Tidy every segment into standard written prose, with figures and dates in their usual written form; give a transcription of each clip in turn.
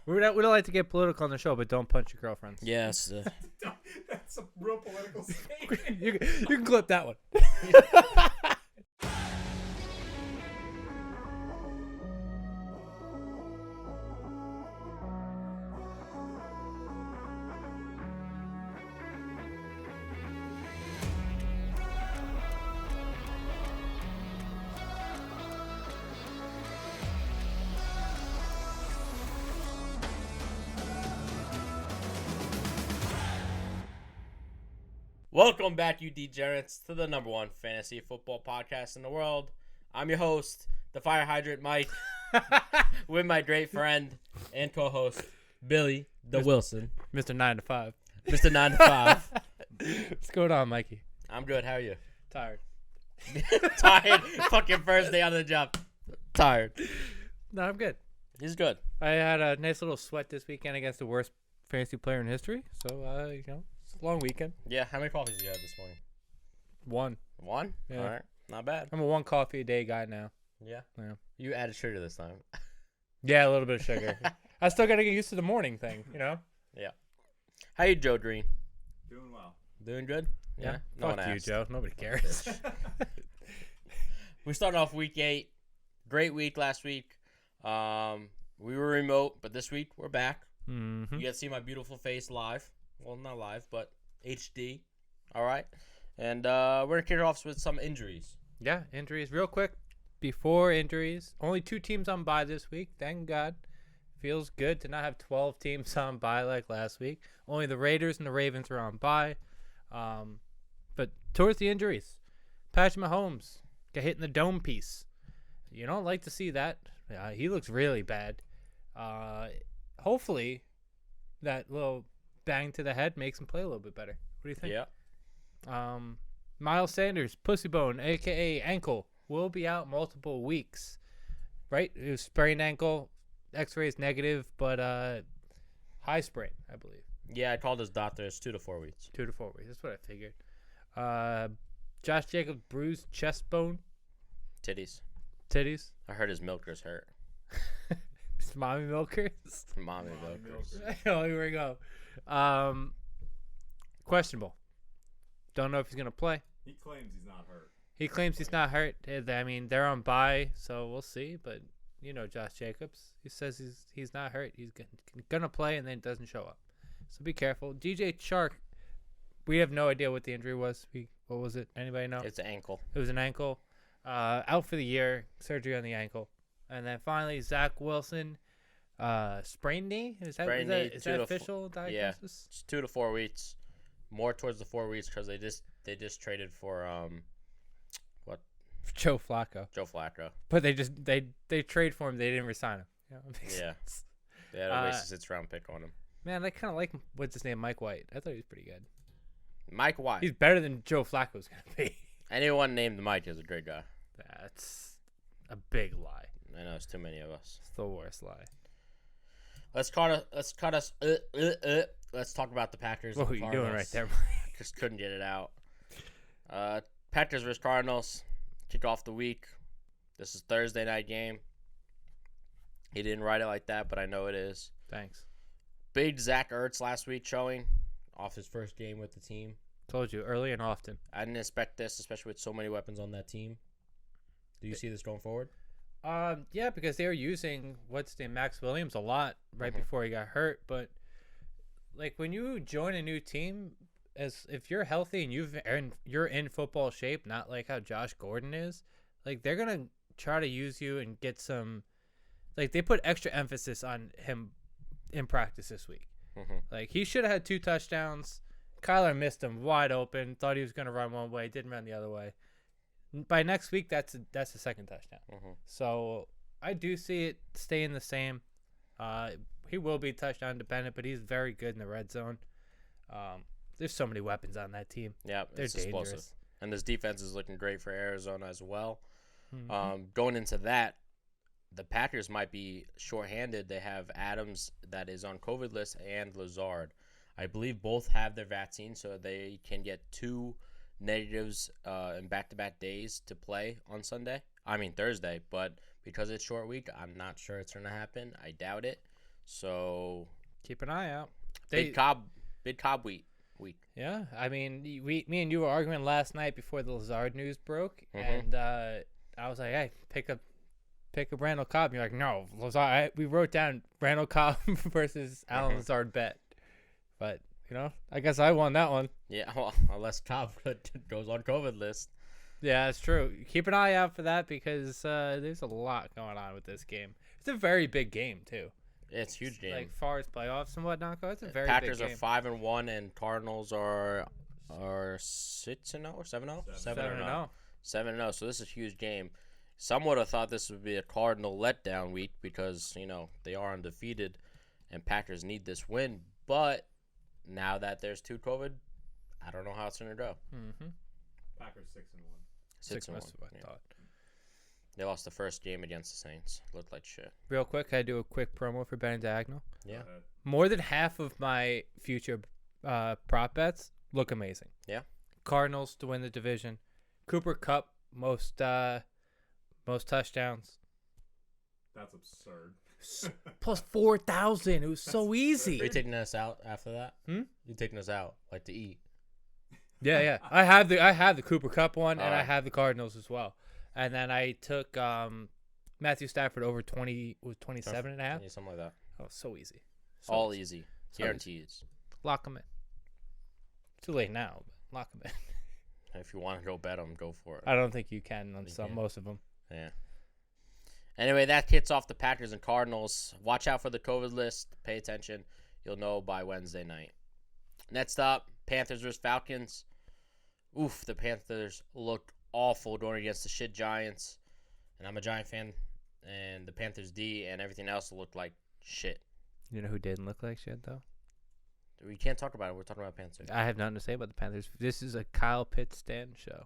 We don't like to get political on the show, but don't punch your girlfriends. Yes. That's a real political statement. you can clip that one. Welcome back, you degenerates, to the number one fantasy football podcast in the world. I'm your host, the Fire Hydrant Mike, with my great friend and co-host, Billy the Wilson. Mr. 9 to 5. Mr. 9 to 5. What's going on, Mikey? I'm good. How are you? Tired. Tired. Fucking first day on the job. Tired. No, I'm good. He's good. I had a nice little sweat this weekend against the worst fantasy player in history. So, it's a long weekend. Yeah, how many coffees did you have this morning? One. One? Yeah. All right. Not bad. I'm a 1 coffee a day guy now. Yeah. Yeah. You added sugar this time. Yeah, a little bit of sugar. I still got to get used to the morning thing, Yeah. How you, Joe Green? Doing well. Doing good? Yeah. No one Fuck you, asked. Joe. Nobody cares. We started off week 8. Great week last week. We were remote, but this week we're back. Mm-hmm. You get to see my beautiful face live. Well, not live, but HD. All right. And we're going to kick it off with some injuries. Yeah, injuries. Real quick, before injuries, only 2 teams on bye this week. Thank God. Feels good to not have 12 teams on bye like last week. Only the Raiders and the Ravens are on bye. But towards the injuries, Patrick Mahomes got hit in the dome piece. You don't like to see that. He looks really bad. Hopefully, that little bang to the head makes him play a little bit better. What do you think? Yeah. Miles Sanders, pussy bone, a.k.a. ankle, will be out multiple weeks. Right? It was sprained ankle. X-rays negative, but high sprain, I believe. Yeah, I called his doctor. It's 2 to 4 weeks. 2 to 4 weeks. That's what I figured. Josh Jacobs bruised chest bone. Titties. I heard his milkers hurt. It's mommy milkers. Mommy milkers. Oh, here we go. Questionable. Don't know if he's going to play. He claims he's not hurt. He claims he's not hurt. I mean, they're on bye, so we'll see. But, Josh Jacobs. He says he's not hurt. He's going to play and then doesn't show up. So be careful. DJ Chark, we have no idea what the injury was. What was it? Anybody know? It's an ankle. It was an ankle. Out for the year. Surgery on the ankle. And then finally, Zach Wilson, sprained knee? Is that official diagnosis? Yeah, it's 2 to 4 weeks. More towards the 4 weeks because they just traded for Joe Flacco. Joe Flacco. But they trade for him. They didn't resign him. Yeah. They had a waste of 6th round pick on him. Man, I kind of like what's his name, Mike White. I thought he was pretty good. Mike White. He's better than Joe Flacco's gonna be. Anyone named Mike is a great guy. That's a big lie. I know it's too many of us. It's the worst lie. Let's talk about the Packers. What are you doing right there, Mike? Just couldn't get it out. Packers vs. Cardinals. Kick off the week. This is Thursday night game. He didn't write it like that, but I know it is. Thanks. Big Zach Ertz last week showing off his first game with the team. Told you, early and often. I didn't expect this, especially with so many weapons on that team. Do you see this going forward? Yeah, because they were using Max Williams a lot right before he got hurt. But like when you join a new team, as if you're healthy and you're in football shape, not like how Josh Gordon is, like they're gonna try to use you and get some. Like they put extra emphasis on him in practice this week. Like he should have had 2 touchdowns. Kyler missed him wide open. Thought he was gonna run one way, didn't run the other way. By next week, that's the 2nd touchdown. So I do see it staying the same. He will be touchdown dependent, but he's very good in the red zone. There's so many weapons on that team. Yeah, they're it's dangerous. Explosive. And this defense is looking great for Arizona as well. Going into that, the Packers might be shorthanded. They have Adams that is on COVID list and Lazard. I believe both have their vaccine, so they can get 2 negatives in back-to-back days to play on Thursday. But because it's short week, I'm not sure it's going to happen. I doubt it. So Keep an eye out. big cob week. Yeah, I mean, me and you were arguing last night before the Lazard news broke, Mhm. and I was like, "Hey, pick up Randall Cobb." And you're like, "No, Lazard." We wrote down Randall Cobb versus Alan Lazard bet, but I guess I won that one. Yeah, well, unless Cobb goes on COVID list. Yeah, it's true. Keep an eye out for that because there's a lot going on with this game. It's a very big game too. It's a huge game. Like far as playoffs and whatnot go, it's a very Packers big are game. 5-1, and Cardinals are 6-0 or 7-0? 7-0. 7-0. So this is a huge game. Some would have thought this would be a Cardinal letdown week because they are undefeated, and Packers need this win. But now that there's 2 COVID, I don't know how it's gonna go. Mm-hmm. Packers 6-1. 6-1. That's what I Yeah. thought. They lost the first game against the Saints. Looked like shit. Real quick, can I do a quick promo for Ben Diagonal? Yeah. More than half of my future prop bets look amazing. Yeah. Cardinals to win the division. Cooper Kupp most touchdowns. That's absurd. Plus 4,000. It was so easy. Are you taking us out after that? Hmm? You taking us out like to eat? Yeah. I have the Cooper Kupp one, and I Alright. have the Cardinals as well. And then I took Matthew Stafford over 27 and a half. Yeah, something like that. Oh, so easy. So All easy. easy. So Guarantees. Lock them in. Too late now, but lock them in. If you want to go bet them, go for it. I don't think you can on You can. most of them. Yeah. Anyway, that kicks off the Packers and Cardinals. Watch out for the COVID list. Pay attention. You'll know by Wednesday night. Next up, Panthers versus Falcons. Oof, the Panthers looked awful going against the shit Giants. And I'm a Giant fan. And the Panthers D and everything else looked like shit. You know who didn't look like shit, though? We can't talk about it. We're talking about Panthers. I have nothing to say about the Panthers. This is a Kyle Pitts stand show.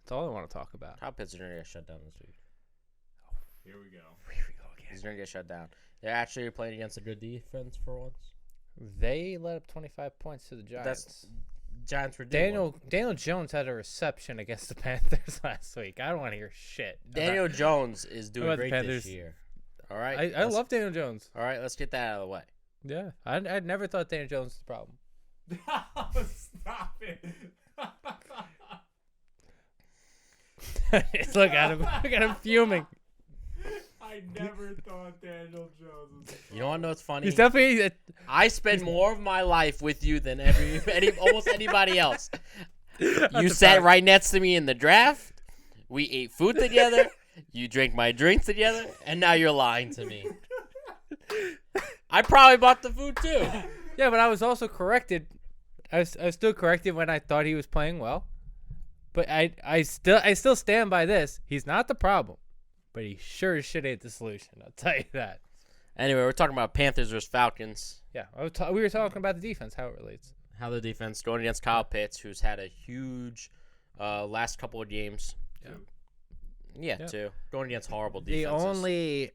That's all I want to talk about. Kyle Pitts is going to get shut down this week. Here we go. Here we go again. He's going to get shut down. They're actually playing against a good defense for once. They let up 25 points to the Giants. Giants were Daniel Jones had a reception against the Panthers last week. I don't want to hear shit. Daniel Jones is doing about the great Panthers? this year. All right. I love Daniel Jones. All right, let's get that out of the way. Yeah. I never thought Daniel Jones was the problem. Stop it. Look at him. Look at him fuming. I never thought Daniel Jones was You know what? No, it's funny. He's definitely... I spend more of my life with you than almost anybody else. You sat right next to me in the draft. We ate food together. You drank my drinks together, and now you're lying to me. I probably bought the food too. Yeah, but I was also corrected. I was still corrected when I thought he was playing well. But I still stand by this. He's not the problem, but he sure as shit ain't the solution. I'll tell you that. Anyway, we're talking about Panthers versus Falcons. Yeah, we were talking about the defense, how it relates. How the defense going against Kyle Pitts, who's had a huge last couple of games. Yeah, Yeah. too. Going against horrible The defenses. only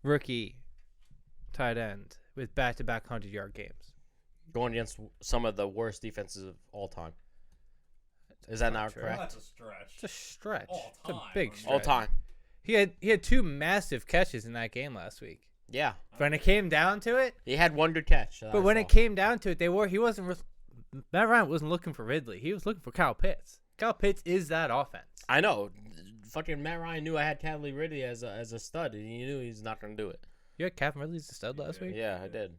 rookie tight end with back-to-back 100-yard games. Going against some of the worst defenses of all time. Is that not true. correct? That's a stretch. It's a stretch. All It's a time, big I mean. stretch. All time. He had 2 massive catches in that game last week. Yeah. When it came down to it, He had one good catch. but when it came down to it, Matt Ryan wasn't looking for Ridley. He was looking for Kyle Pitts. Kyle Pitts is that offense. I know. Fucking Matt Ryan knew I had Calvin Ridley as a stud, and he knew he's not going to do it. You had Calvin Ridley as a stud last week? Yeah, I did.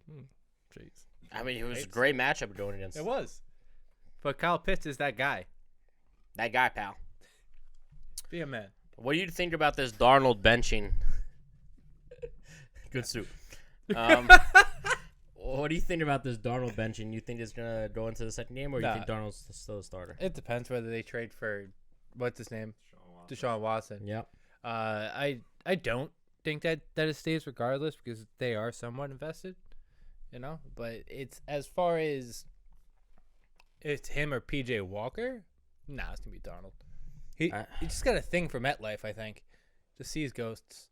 Jeez. I mean, it was a great matchup going against It was. But Kyle Pitts is that guy. that guy, pal. Be a man. What do you think about this Darnold benching? Good soup. What do you think about this Darnold benching? You think it's going to go into the second game, or you Nah. think Darnold's still a starter? It depends whether they trade for, what's his name? Deshaun Watson. Deshaun Watson. Yep. I don't think that it stays regardless because they are somewhat invested, But it's as far as it's him or PJ Walker, nah, it's gonna be Darnold. He just got a thing for MetLife, I think. Just sees ghosts.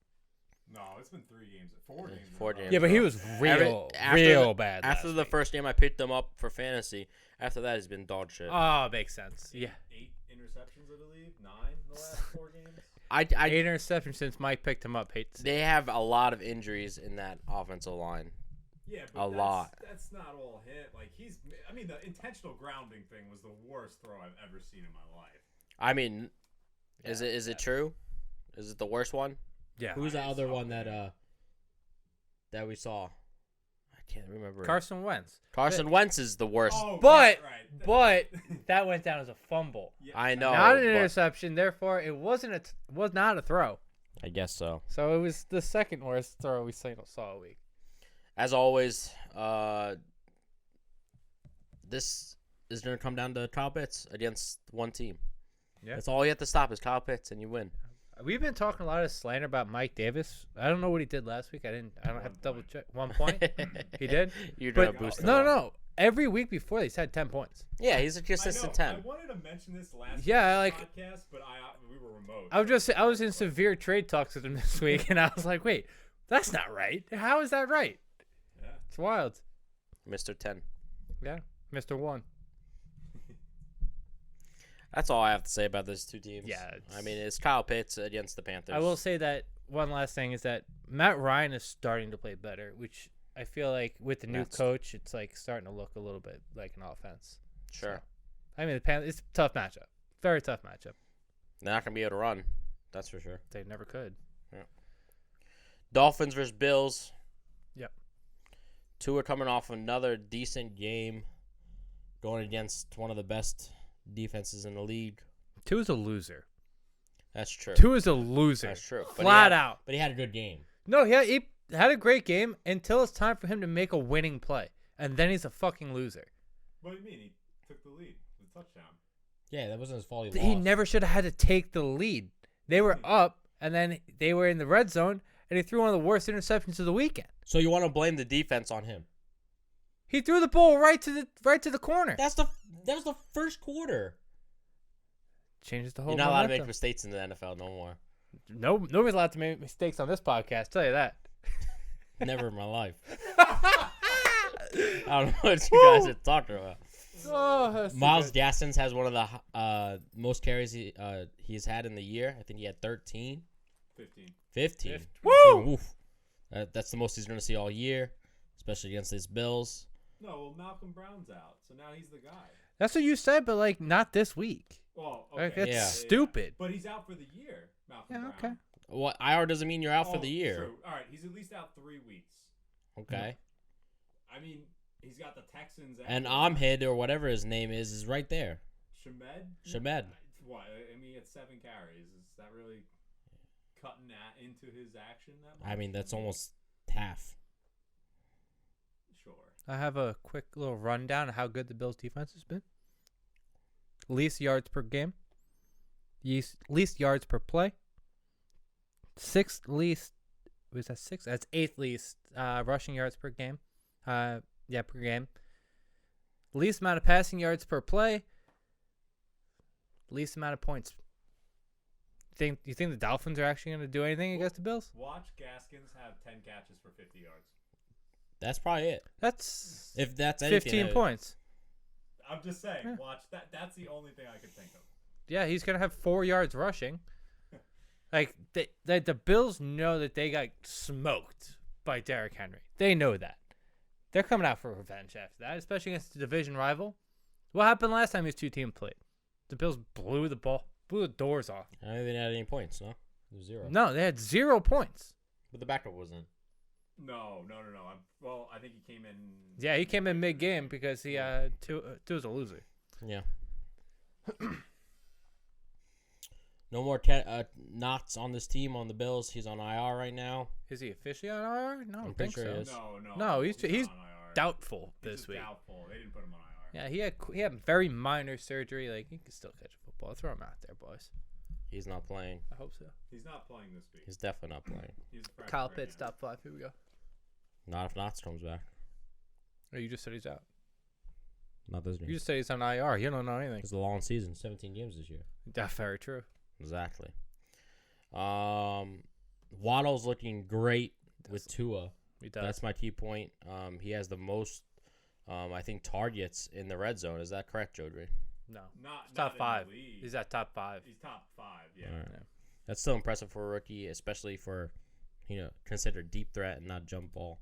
No, it's been 3 games. 4 games. 4 games. Yeah, but he was real bad. After last the week. first game, I picked him up for fantasy. After that, he's been dog shit. Oh, makes sense. Yeah, 8 interceptions, I believe. 9 in the last 4 games. 8 interceptions since Mike picked him up. They have a lot of injuries in that offensive line. Yeah, A but lot. That's not all him. Like I mean, the intentional grounding thing was the worst throw I've ever seen in my life. I mean, is it true? Is it the worst one? Yeah. Who's the other one something. that we saw? I can't remember. Carson Wentz. Carson Wentz is the worst. Oh, But right. but that went down as a fumble. Yeah. I know. Not an but interception, therefore it was not a throw. I guess so. So it was the second worst throw we saw all week. As always, this is going to come down to Kyle Pitts against one team. Yeah. That's all you have to stop is Kyle Pitts, and you win. We've been talking a lot of slander about Mike Davis. I don't know what he did last week. I don't have to double check. 1 point. He did. You're going to But boost him no, up. no. Every week before he's had 10 points. Yeah, he's a I consistent know. 10. I wanted to mention this last Yeah, week's like- podcast, but we were remote. I was in severe trade talks with him this week, and I was like, wait, that's not right. How is that right? Yeah. It's wild. Mr. 10. Yeah, Mr. One. That's all I have to say about those two teams. Yeah, I mean, it's Kyle Pitts against the Panthers. I will say that one last thing is that Matt Ryan is starting to play better, which I feel like with the new That's- coach, it's like starting to look a little bit like an offense. Sure. I mean, the Panthers, it's a tough matchup. Very tough matchup. They're not going to be able to run. That's for sure. They never could. Dolphins versus Bills. Yep. Tua coming off another decent game, going against one of the best defenses in the league. Tua's a loser. That's true. Tua's a loser. That's true. Flat out. But he had a good game. No, he had a great game until it's time for him to make a winning play. And then he's a fucking loser. What do you mean? He took the lead. The touchdown. Yeah, that wasn't his fault. He He lost. never should have had to take the lead. They were up, and then they were in the red zone, and he threw one of the worst interceptions of the weekend. So you want to blame the defense on him? He threw the ball right to the corner. That was the first quarter. Changes the whole. You're not allowed to momentum. make mistakes in the NFL no more. Nobody's allowed to make mistakes on this podcast. Tell you that. Never in my life. I don't know what you guys are talking about. Oh, that's so Miles good. Gaston's has one of the most carries he's had in the year. I think he had 13. 15. 15. Woo! Oof. That's the most he's going to see all year, especially against these Bills. No, well, Malcolm Brown's out, so now he's the guy. That's what you said, but like not this week. Well, Like, okay. that's Yeah. stupid. But he's out for the year, Malcolm Yeah, Brown. okay. What IR doesn't mean you're out for Oh, the year. True. All right, he's at least out 3 weeks. Okay. I mean, he's got the Texans. And after that. Ahmed or whatever his name is right there. Shamed? Shamed. What? I mean, he had 7 carries. Is that really cutting that into his action? That much? I mean, that's almost half. Sure. I have a quick little rundown of how good the Bills' defense has been. Least yards per game. Least yards per play. Sixth least. Was that six? That's eighth least rushing yards per game. Per game. Least amount of passing yards per play. Least amount of points. You think the Dolphins are actually going to do anything against the Bills? Watch Gaskins have 10 catches for 50 yards. That's probably it. That's If that's anything, 15 points. I'm just saying, Yeah. watch that. That's the only thing I could think of. Yeah, he's gonna have 4 yards rushing. Like the Bills know that they got smoked by Derrick Henry. They know that. They're coming out for revenge after that, especially against the division rival. What happened last time these two teams played? The Bills blew the doors off. I don't think they had any points, no? It was 0. No, they had 0 points. But the backup wasn't. No. Well, I think he came in. Yeah, he came in mid game because he Tua's a loser. Yeah. No more knots on this team on the Bills. He's on IR right now. Is he officially on IR? No, I I'm don't pretty think sure so. he is. No, he's not on IR. Doubtful He's this just week. Doubtful. They didn't put him on IR. Yeah, he had very minor surgery. Like he can still catch a football. Throw him out there, boys. He's not playing. I hope so. He's not playing this week. He's definitely not playing. He's a practice Kyle right Pitts, now. top 5. Here we go. Not if Knots comes back. Oh, you just said he's out. Not this You game. just said he's on IR. You don't know anything. It's a long season. 17 games this year. That's very true. Exactly. Waddle's looking great with Tua. He does. That's my key point. He has the most, I think, targets in the red zone. Is that correct, Jodry? No. Not He's top not in 5. the league. He's at top 5. He's top 5. Yeah. All right. Yeah. That's still impressive for a rookie, especially for, considered deep threat and not jump ball.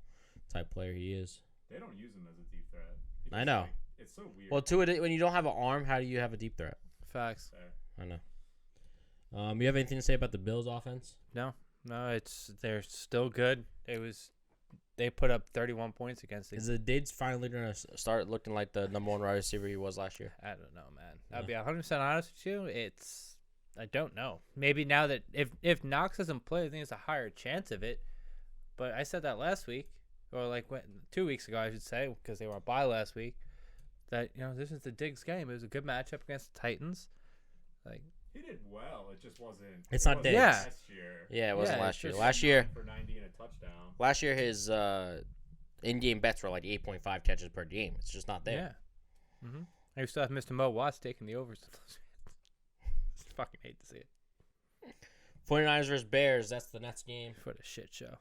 type player he is. They don't use him as a deep threat. I know. Like, it's so weird. Well, when you don't have an arm, how do you have a deep threat? Facts. Fair. I know. You have anything to say about the Bills' offense? No, they're still good. They put up 31 points against the. Is the Diggs finally going to start looking like the number one wide receiver he was last year? I don't know, man. I'll be 100% honest with you. I don't know. Maybe now that if Knox doesn't play, I think it's a higher chance of it. But I said that last week, or 2 weeks ago, I should say, because they were on bye last week. That this is the Diggs game. It was a good matchup against the Titans. He did well. It just wasn't. It's not Diggs. Yeah. Last year. Yeah, it wasn't last year. just- Last year, For 90 and a touchdown. last year his in-game bets were like 8.5 catches per game. It's just not there. Yeah. Mm-hmm. I still have Mr. Mo Watts taking the overs. Fucking hate to see it. 49ers versus Bears. That's the next game. For the shit show.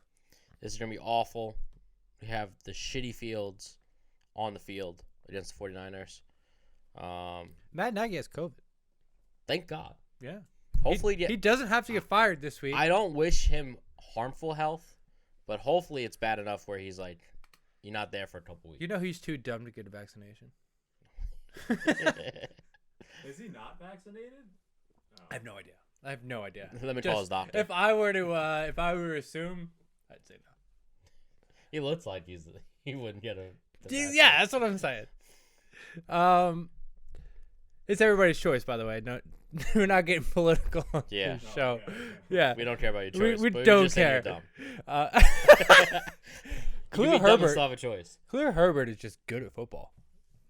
This is going to be awful. We have the shitty fields on the field against the 49ers. Matt Nagy has COVID. Thank God. Yeah. Hopefully, he doesn't have to get fired this week. I don't wish him harmful health, but hopefully it's bad enough where he's like, you're not there for a couple weeks. He's too dumb to get a vaccination. Is he not vaccinated? Oh. I have no idea. Let me call his doctor. If I were to assume, I'd say no. He looks like he wouldn't get a. Yeah, that's what I'm saying. It's everybody's choice, by the way. No, we're not getting political on Yeah. this show. Okay. Yeah, We don't care about your choice. we but don't just saying care. You're dumb. Khalil You can be dumb and Herbert. still have a choice. Khalil Herbert is just good at football.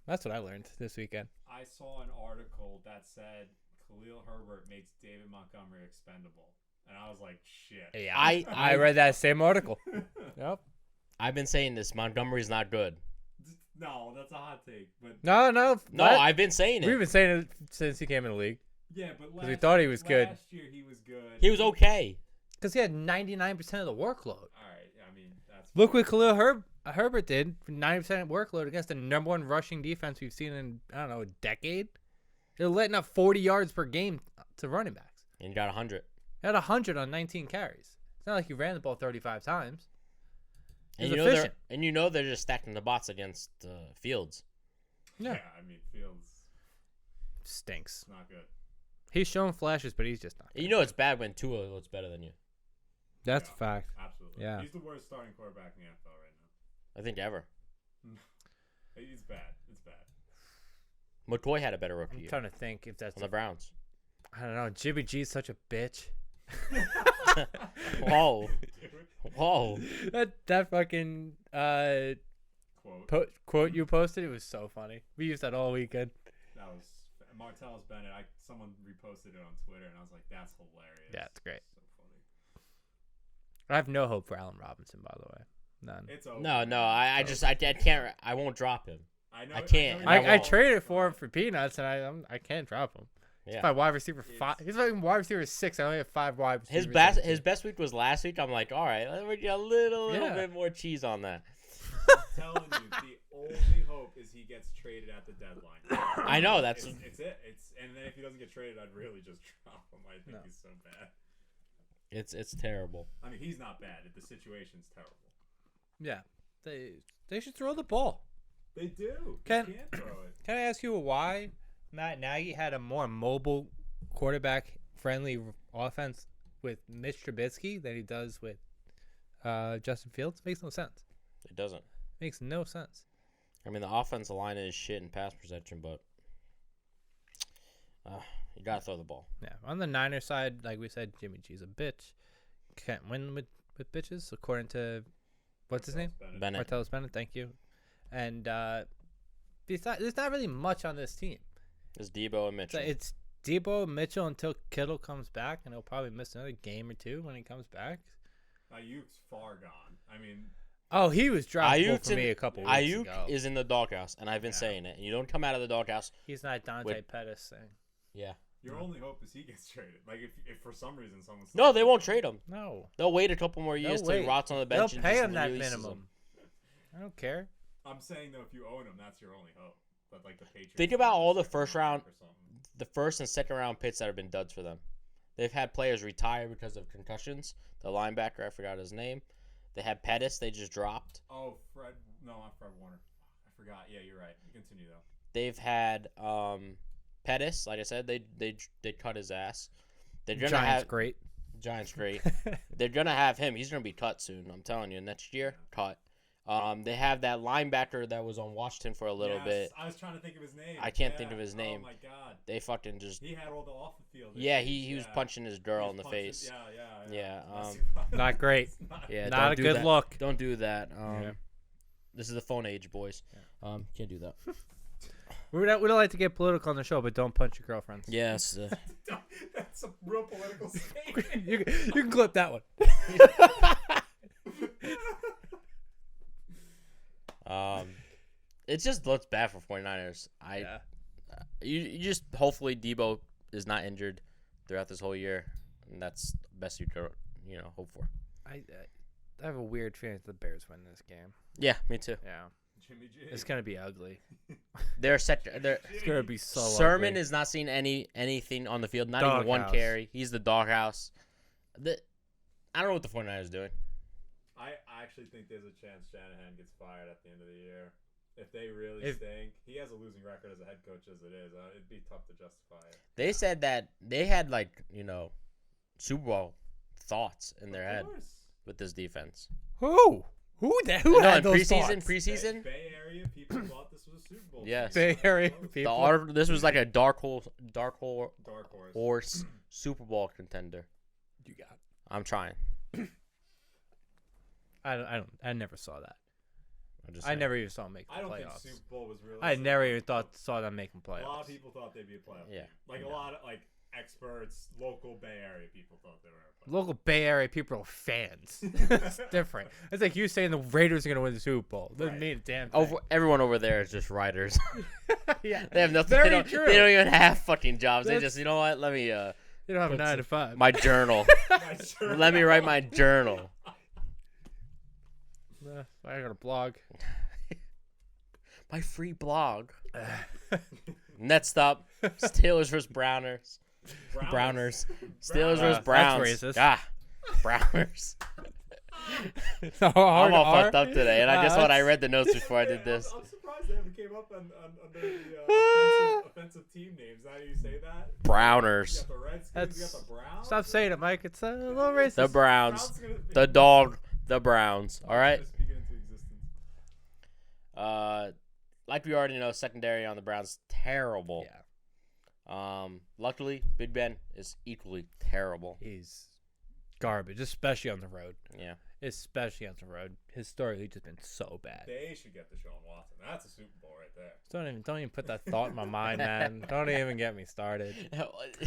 That's what I learned this weekend. I saw an article that said Khalil Herbert makes David Montgomery expendable. And I was like, shit. Yeah, I- I read that same article. Yep. I've been saying this. Montgomery's not good. No, that's a hot take. But No. No, I've been saying it. We've been saying it since he came in the league. yeah, but we thought he was good. Last year he was good. He was okay. Because he had 99% of the workload. All right, I mean that's. Look what Khalil Herbert did. 90% workload against the number one rushing defense we've seen in, I don't know, a decade. They're letting up 40 yards per game to running backs. And you got 100. He had 100 on 19 carries. It's not like he ran the ball 35 times. And He's you know efficient. they're just stacking the bots against Fields. Yeah, I mean Fields Stinks. not good. He's shown flashes, but he's just not. And you know it's bad when Tua looks better than you. That's Yeah. a fact. Absolutely. Yeah. He's the worst starting quarterback in the NFL right now. I think ever. It's bad. It's bad. McCoy had a better rookie I'm year trying to think if that's. on the Browns. I don't know. Jimmy G's such a bitch. Whoa. Whoa. That fucking Quote. quote you posted, it was so funny. We used that all weekend. That was Martellus Bennett. Someone reposted it on Twitter, and I was like, "That's hilarious." Yeah, it's great. So funny. I have no hope for Allen Robinson, by the way. None. It's over. No. I can't. I won't drop him. I know. I can't. know I you're I won't. traded for him for peanuts, and I can't drop him. Yeah. He's my wide receiver 5. He's my wide receiver 6. I only have 5 wide receivers. His best week was last week. I'm like, all right, let me get a little Yeah. bit more cheese on that. I'm telling you, the only hope is he gets traded at the deadline. I know that's. It's it. And then if he doesn't get traded, I'd really just drop him. I think No. he's so bad. It's terrible. I mean, he's not bad. The situation's terrible. Yeah. They should throw the ball. They do. Can- They can't throw it. Can I ask you why Matt Nagy had a more mobile, quarterback-friendly offense with Mitch Trubisky than he does with Justin Fields? Makes no sense. It doesn't. Makes no sense. I mean, the offensive line is shit in pass protection, but you gotta throw the ball. Yeah. On the Niners side, like we said, Jimmy G's a bitch. Can't win with bitches, according to what's his name? Bennett. Martellus Bennett. Thank you. And there's not really much on this team. It's Debo and Mitchell. It's Debo Mitchell until Kittle comes back, and he'll probably miss another game or two when he comes back. Ayuk's far gone. I mean, Oh, he was droppable Ayuk's for me in- a couple weeks Ayuk ago. is in the doghouse, and I've been Yeah. saying it. And you don't come out of the doghouse. He's not Dante with- Pettis thing. Yeah. your only hope is he gets traded. Like if for some reason someone's No, they won't trade him. No. They'll wait a couple more years till he wait. rots on the They'll bench. and pay just him that releases minimum. him. I don't care. I'm saying though, if you own him, that's your only hope. But like the Patriots. Think about all the second first round- or something. The first and second round picks that have been duds for them. They've had players retire because of concussions. The linebacker, I forgot his name. They had Pettis. They just dropped. Oh, Fred. No, not Fred Warner. I forgot. Yeah, you're right. Continue though. They've had Pettis. Like I said, they cut his ass. They're gonna Giants have great. Giants great. They're gonna have him. He's gonna be cut soon. I'm telling you, next year cut. They have that linebacker that was on Washington for a little bit. I was trying to think of his name. I can't think of his name. Oh my god. They fucking just. He had all the off the field. Yeah, he was punching his girl in the face. Yeah. Not great. Yeah, Not a good look. Don't do that. This is the phone age, boys. Can't do that. We don't like to get political on the show, but don't punch your girlfriends. Yes. That's a real political statement. you can clip that one. It just looks bad for 49ers. You just hopefully Debo is not injured throughout this whole year, and that's the best you could hope for. I have a weird feeling the Bears win this game. Yeah, me too. Yeah, Jimmy G. it's gonna be ugly. They're set. It's gonna be so. Sermon ugly. is not seeing anything on the field. Not Dog even one house. carry. He's the doghouse. I don't know what the 49ers are doing. I actually think there's a chance Shanahan gets fired at the end of the year. If they really stink, he has a losing record as a head coach as it is. It'd be tough to justify it. They said that they had Super Bowl thoughts in their head with this defense. Who had those preseason? thoughts? Preseason. Bay Area people thought this was a Super Bowl. Yes. Bay Area people. This was like a dark horse Super Bowl contender. You got it. I'm trying. I never saw that. Just I saying. never even saw them make the I don't playoffs. think Super Bowl was really. I never even saw them making playoffs. A lot of people thought they'd be a playoff. Yeah. Team. Like a lot of experts, local Bay Area people thought they were a playoff. Local Bay Area people are fans. It's different. It's like you saying the Raiders are going to win the Super Bowl. Doesn't mean a damn thing. Everyone over there is just writers. Yeah, They have nothing. Very true. They don't even have fucking jobs. They That's- just, you know what? Let me You don't have a 9 to 5. my journal. Let me write my journal. I got a blog. My free blog. Next up, Steelers versus Browners. Browners. Steelers versus Browns. That's racist. Ah, Browners. So I'm all fucked up today, and I just when I read the notes before I did this. I'm surprised they ever came up under the offensive team names. How do you say that? You Browners. got the Redskins, you got the Browns. Stop saying it, Mike. It's a little racist. The Browns. Browns gonna- The dog. The Browns. All right. Just speak it into existence. Like we already know, secondary on the Browns terrible. Yeah. Luckily, Big Ben is equally terrible. He's garbage, especially on the road. Yeah. Especially on the road. Historically, just been so bad. They should get the Deshaun Watson. That's a Super Bowl right there. Don't even put that thought in my mind, man. Don't even get me started. Big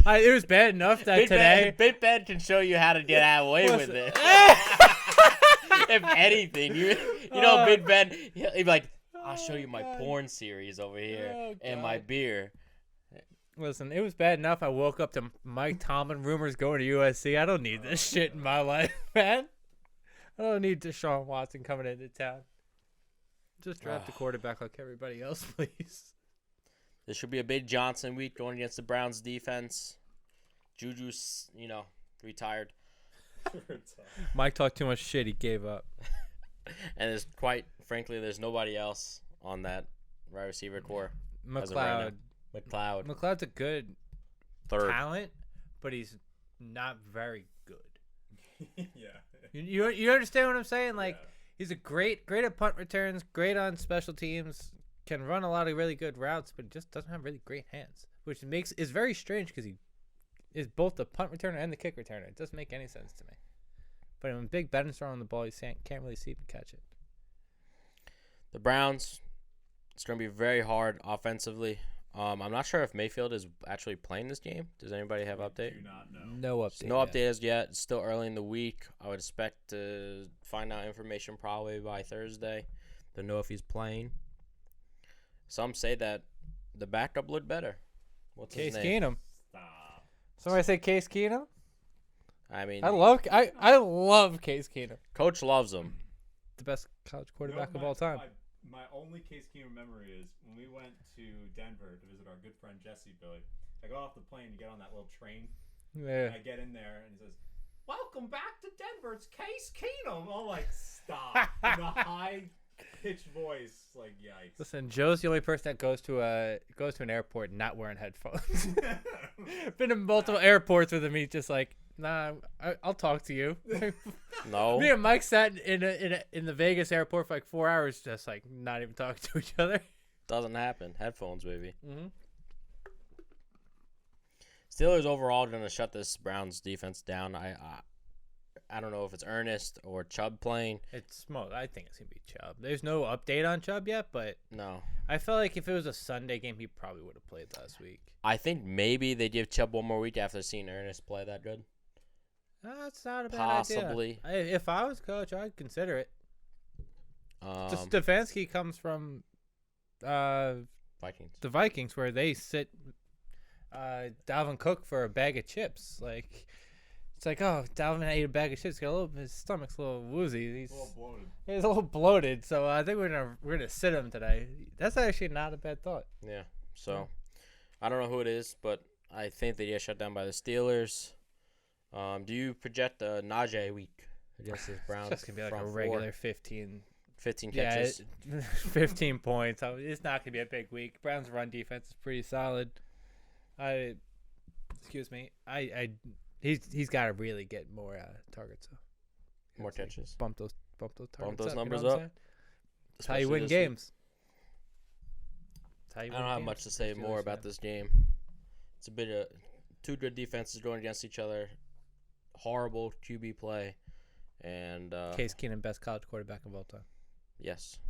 It was bad enough that today. Ben can show you how to get away with it. If anything, you know, Big Ben, he'd be like, I'll show you my porn series over here and my beer. Listen, it was bad enough I woke up to Mike Tomlin rumors going to USC. I don't need this shit in my life, man. I don't need Deshaun Watson coming into town. Just draft the quarterback like everybody else, please. This should be a big Johnson week going against the Browns defense. Juju's, retired. Mike talked too much shit. He gave up. And there's frankly, there's nobody else on that wide receiver core. as of right now. McLeod's a good Third. talent, but he's not very good. Yeah. You understand what I'm saying? Like, Yeah. he's a great at punt returns, great on special teams, can run a lot of really good routes, but he just doesn't have really great hands, which is very strange because he is both the punt returner and the kick returner. It doesn't make any sense to me. But when Big Ben's throwing the ball, he can't really see him catch it. The Browns, it's going to be very hard offensively. I'm not sure if Mayfield is actually playing this game. Does anybody have an update? Do not know. No update. No update as yet. It's still early in the week. I would expect to find out information probably by Thursday to know if he's playing. Some say that the backup looked better. What's Case his name? Keenum. Stop. Somebody say Case Keenum? I mean, I love Case Keenum. Coach loves him. The best college quarterback You know, of all time. My only Case Keenum memory is when we went to Denver to visit our good friend Jesse, Billy. I got off the plane to get on that little train. Yeah. I get in there and he says, welcome back to Denver. It's Case Keenum. I'm like, stop. In a high-pitched voice. Like, yikes. Listen, Joe's the only person that goes to an airport not wearing headphones. Been in multiple airports with him. He's just like, nah, I'll talk to you. No. Me and Mike sat in the Vegas airport for like 4 hours, just like not even talking to each other. Doesn't happen. Headphones, baby. Mm-hmm. Steelers overall going to shut this Browns defense down. I don't know if it's Ernest or Chubb playing. I think it's gonna be Chubb. There's no update on Chubb yet, but No. I felt like if it was a Sunday game, he probably would have played last week. I think maybe they give Chubb one more week after seeing Ernest play that good. That's not a bad Possibly. idea. If I was coach, I'd consider it. Um, Stefanski comes from Vikings. the Vikings, where they sit Dalvin Cook for a bag of chips. Like, it's like, oh, Dalvin ate a bag of chips. His stomach's a little woozy. He's a little bloated. So I think we're gonna sit him today. That's actually not a bad thought. Yeah. So I don't know who it is, but I think they get shut down by the Steelers. Do you project a Najee week against the Browns? It's just gonna be like a regular 15 catches. 15 points. It's not gonna be a big week. Browns' run defense is pretty solid. Excuse me. He's got to really get more targets. More catches. Bump those targets. Those numbers you know what up. I'm saying? That's how you win games. I don't have much to say more about this game. It's a bit of two good defenses going against each other. Horrible QB play, and Case Keenum, best college quarterback of all time. Yes,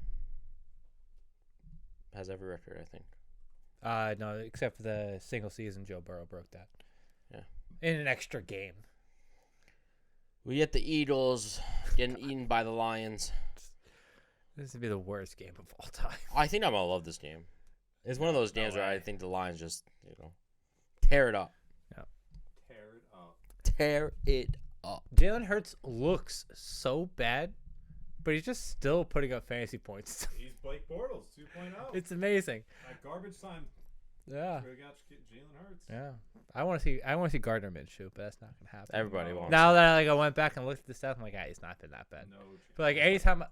has every record, I think. No, except for the single season, Joe Burrow broke that. Yeah, in an extra game. We get the Eagles getting eaten by the Lions. This would be the worst game of all time. I think I'm gonna love this game. It's one of those games where I think the Lions just tear it up. Yeah. Tear it up. Jalen Hurts looks so bad, but he's just still putting up fantasy points. He's Blake Bortles 2.0. It's amazing. At garbage time. Yeah. We got Jalen Hurts. Yeah. I want to see Gardner Minshew, but that's not gonna happen. Everybody wants. Now that I went back and looked at the stats, I'm like, he's not been that bad. No chance. But like anytime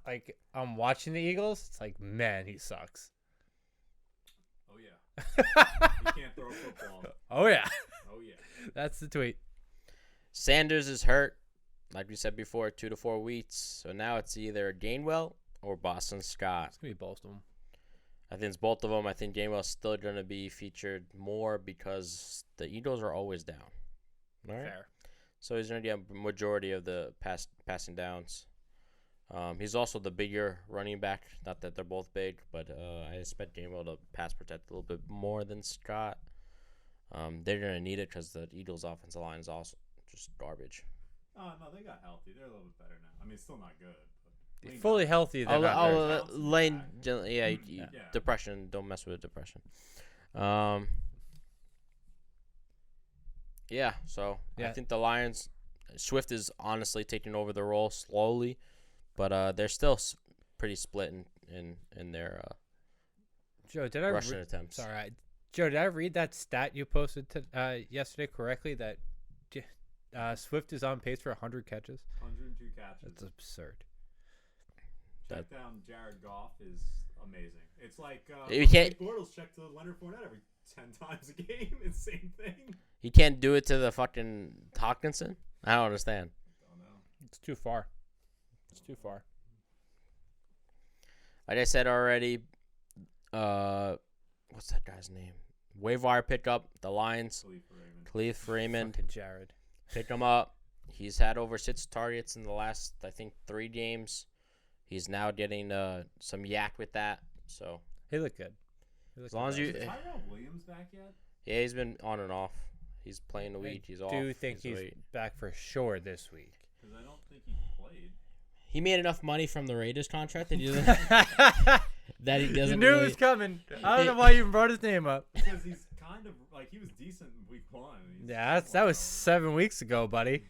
I'm watching the Eagles, it's like, man, he sucks. Oh yeah. He can't throw a football. Oh yeah. Oh yeah. That's the tweet. Sanders is hurt, like we said before, 2 to 4 weeks. So now it's either Gainwell or Boston Scott. It's gonna be both of them. I think it's both of them. I think Gainwell's still going to be featured more because the Eagles are always down. All right. Fair. So he's going to get a majority of the passing downs. He's also the bigger running back. Not that they're both big, but I expect Gainwell to pass protect a little bit more than Scott. They're going to need it because the Eagles' offensive line is also just garbage. Oh, no, they got healthy. They're a little bit better now. I mean, it's still not good. But Fully healthy. Lane, Yeah. depression. Don't mess with depression. Yeah, so I think the Lions, Swift is honestly taking over the role slowly, but they're still pretty split in their Joe, did I rushing attempts. Sorry, Joe, did I read that stat you posted yesterday correctly? That Swift is on pace for 100 catches. 102 catches. That's absurd. Check down Jared Goff is amazing. It's like Blake Bortles check to Leonard Fournette every 10 times a game. It's the same thing. He can't do it to the fucking Hawkinson? I don't understand. Don't know. It's too far. Like I said already, what's that guy's name? Waiver wire pickup, the Lions. Khalif Raymond. Fucking Jared. Pick him up. He's had over 6 targets in the last, I think, 3 games. He's now getting some yak with that. So He looked good. as long as you, Is Tyrell Williams back yet? yeah, he's been on and off. He's playing a week. He's off. I do think he's wait. back for sure this week. Because I don't think he played. He made enough money from the Raiders contract that he doesn't. that he doesn't. You knew really, it was coming. I don't know why you even brought his name up. Because he's kind of like he was decent in week 1. Yeah, that was 7 weeks ago, buddy.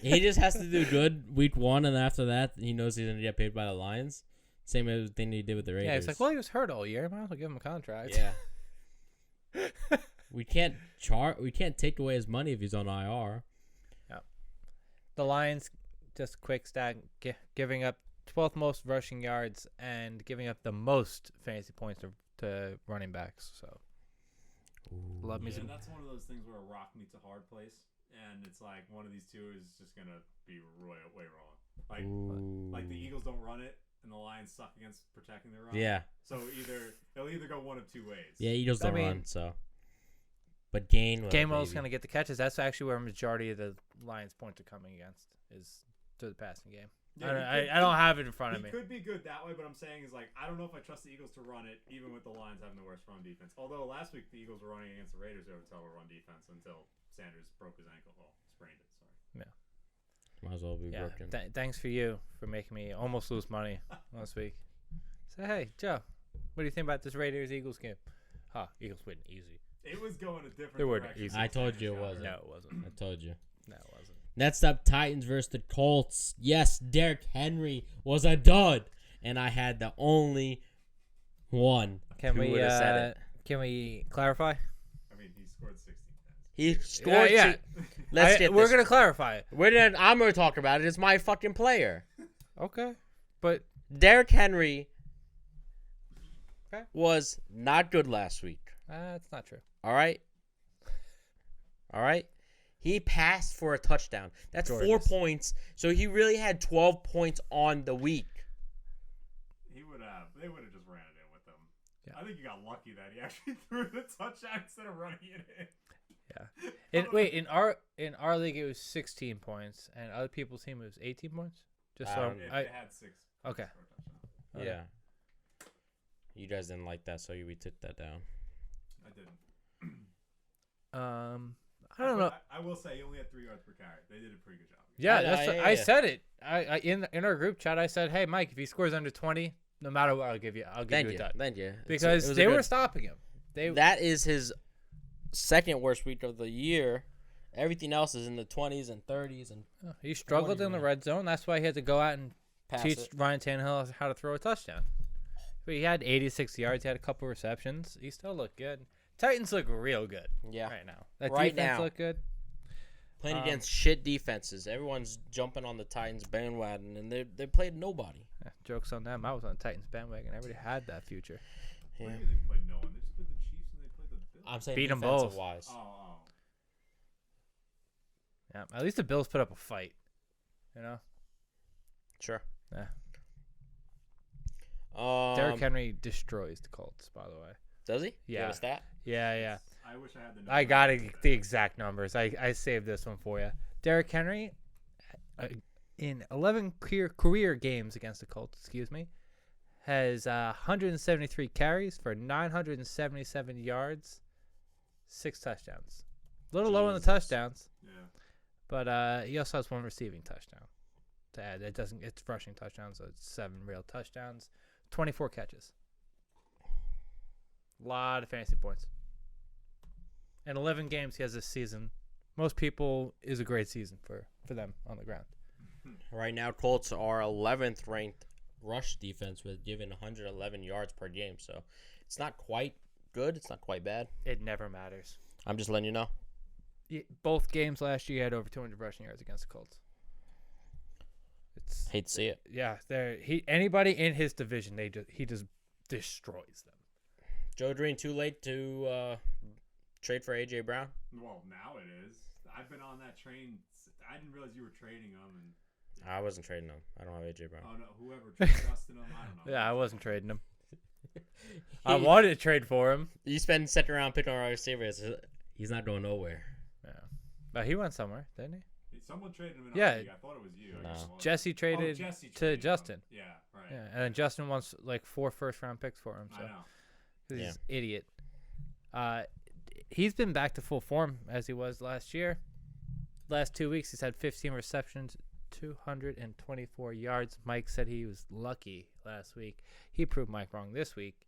He just has to do good week 1, and after that, he knows he's gonna get paid by the Lions. Same thing he did with the Raiders. Yeah, it's like, well, he was hurt all year. Might as well give him a contract. Yeah. We can't take away his money if he's on IR. Yeah. The Lions, just quick stat, giving up 12th most rushing yards and giving up the most fantasy points to running backs. So, love me some. And that's one of those things where a rock meets a hard place, and it's like one of these two is just gonna be way wrong. Like the Eagles don't run it, and the Lions suck against protecting their run. Yeah. So it'll either go one of two ways. Yeah, Eagles don't run, so. But Gainwell's going to get the catches. That's actually where a majority of the Lions' points are coming against, is to the passing game. Yeah, I don't have it in front of me. It could be good that way, but I'm saying is like I don't know if I trust the Eagles to run it, even with the Lions having the worst run defense. Although last week the Eagles were running against the Raiders, who have a terrible run defense until Sanders broke his ankle. Well, sprained it. Sorry. Yeah. Might as well be broken. Thanks for you for making me almost lose money last week. So hey, Joe, what do you think about this Raiders-Eagles game? Eagles win easy. It was going a different direction. Easy. I told you it wasn't. No, it wasn't. I told you. No, it wasn't. Next up, Titans versus the Colts. Yes, Derrick Henry was a dud, and I had the only one Can who we would have said it. Can we clarify? I mean, he scored 16 points. He scored. Yeah. Let's get We're this. gonna clarify it. I'm gonna talk about it. It's my fucking player. Okay, but Derrick Henry Okay. was not good last week. that's not true. All right. He passed for a touchdown. That's Gorgeous. 4 points. So he really had 12 points on the week. They would have just ran it in with him. Yeah. I think you got lucky that he actually threw the touchdown instead of running it in. Yeah. In our league it was 16 points, and other people's team it was 18 points. Just so If they had 6. Okay. For a touchdown. Yeah. You guys didn't like that, so we took that down. I didn't. I don't know. I will say he only had 3 yards per carry. They did a pretty good job. Yeah, I said it. I in our group chat I said, "Hey Mike, if he scores under 20, no matter what, I'll give you a dud." Thank you. Because they were stopping him. That is his second worst week of the year. Everything else is in the 20s and 30s, and he struggled in the red zone. That's why he had to go out and teach Ryan Tannehill how to throw a touchdown. But he had 86 yards. He had a couple receptions. He still looked good. Titans look real good. Yeah. Right now. That Right defense now. look good. Playing against shit defenses. Everyone's jumping on the Titans bandwagon, and they played nobody. Yeah, jokes on them. I was on Titans bandwagon. Everybody had that future. Yeah. What do you mean they played no one? They just played the Chiefs and they played the Bills. I'm saying Beat 'em defensive both. wise. Oh. Yeah, at least the Bills put up a fight. You know? Sure. Yeah. Derrick Henry destroys the Colts, by the way. Does he? Yeah. You have a stat? Yeah. I wish I had the. I got the exact numbers. I saved this one for you. Derrick Henry, in 11 career games against the Colts, has 173 carries for 977 yards, 6 touchdowns. A little low on the touchdowns. Yeah. But he also has 1 receiving touchdown to add. It's rushing touchdowns, so it's 7 real touchdowns, 24 catches. A lot of fantasy points. In 11 games he has this season. Most people is a great season for them on the ground. Right now, Colts are 11th ranked rush defense with giving 111 yards per game. So it's not quite good. It's not quite bad. It never matters. I'm just letting you know. Both games last year he had over 200 rushing yards against the Colts. Hate to see it. Yeah, anybody in his division, he just destroys them. Joe Green, too late to trade for A.J. Brown? Well, now it is. I've been on that train. I didn't realize you were trading them. And I wasn't trading him. I don't have A.J. Brown. oh no, whoever trusted him, I don't know. Yeah, I wasn't trading him. I wanted to trade for him. You spend second round pick on our receivers. He's not going nowhere. Yeah, but he went somewhere, didn't he? Someone traded him in Yeah. our league. I thought it was you. No. Jesse traded Jesse to traded him. Justin. Yeah, right. Yeah, and then Justin wants like 4 first-round picks for him. So I know. 'cause he's an idiot. He's been back to full form as he was last year. Last 2 weeks, he's had 15 receptions, 224 yards. Mike said he was lucky last week. He proved Mike wrong this week.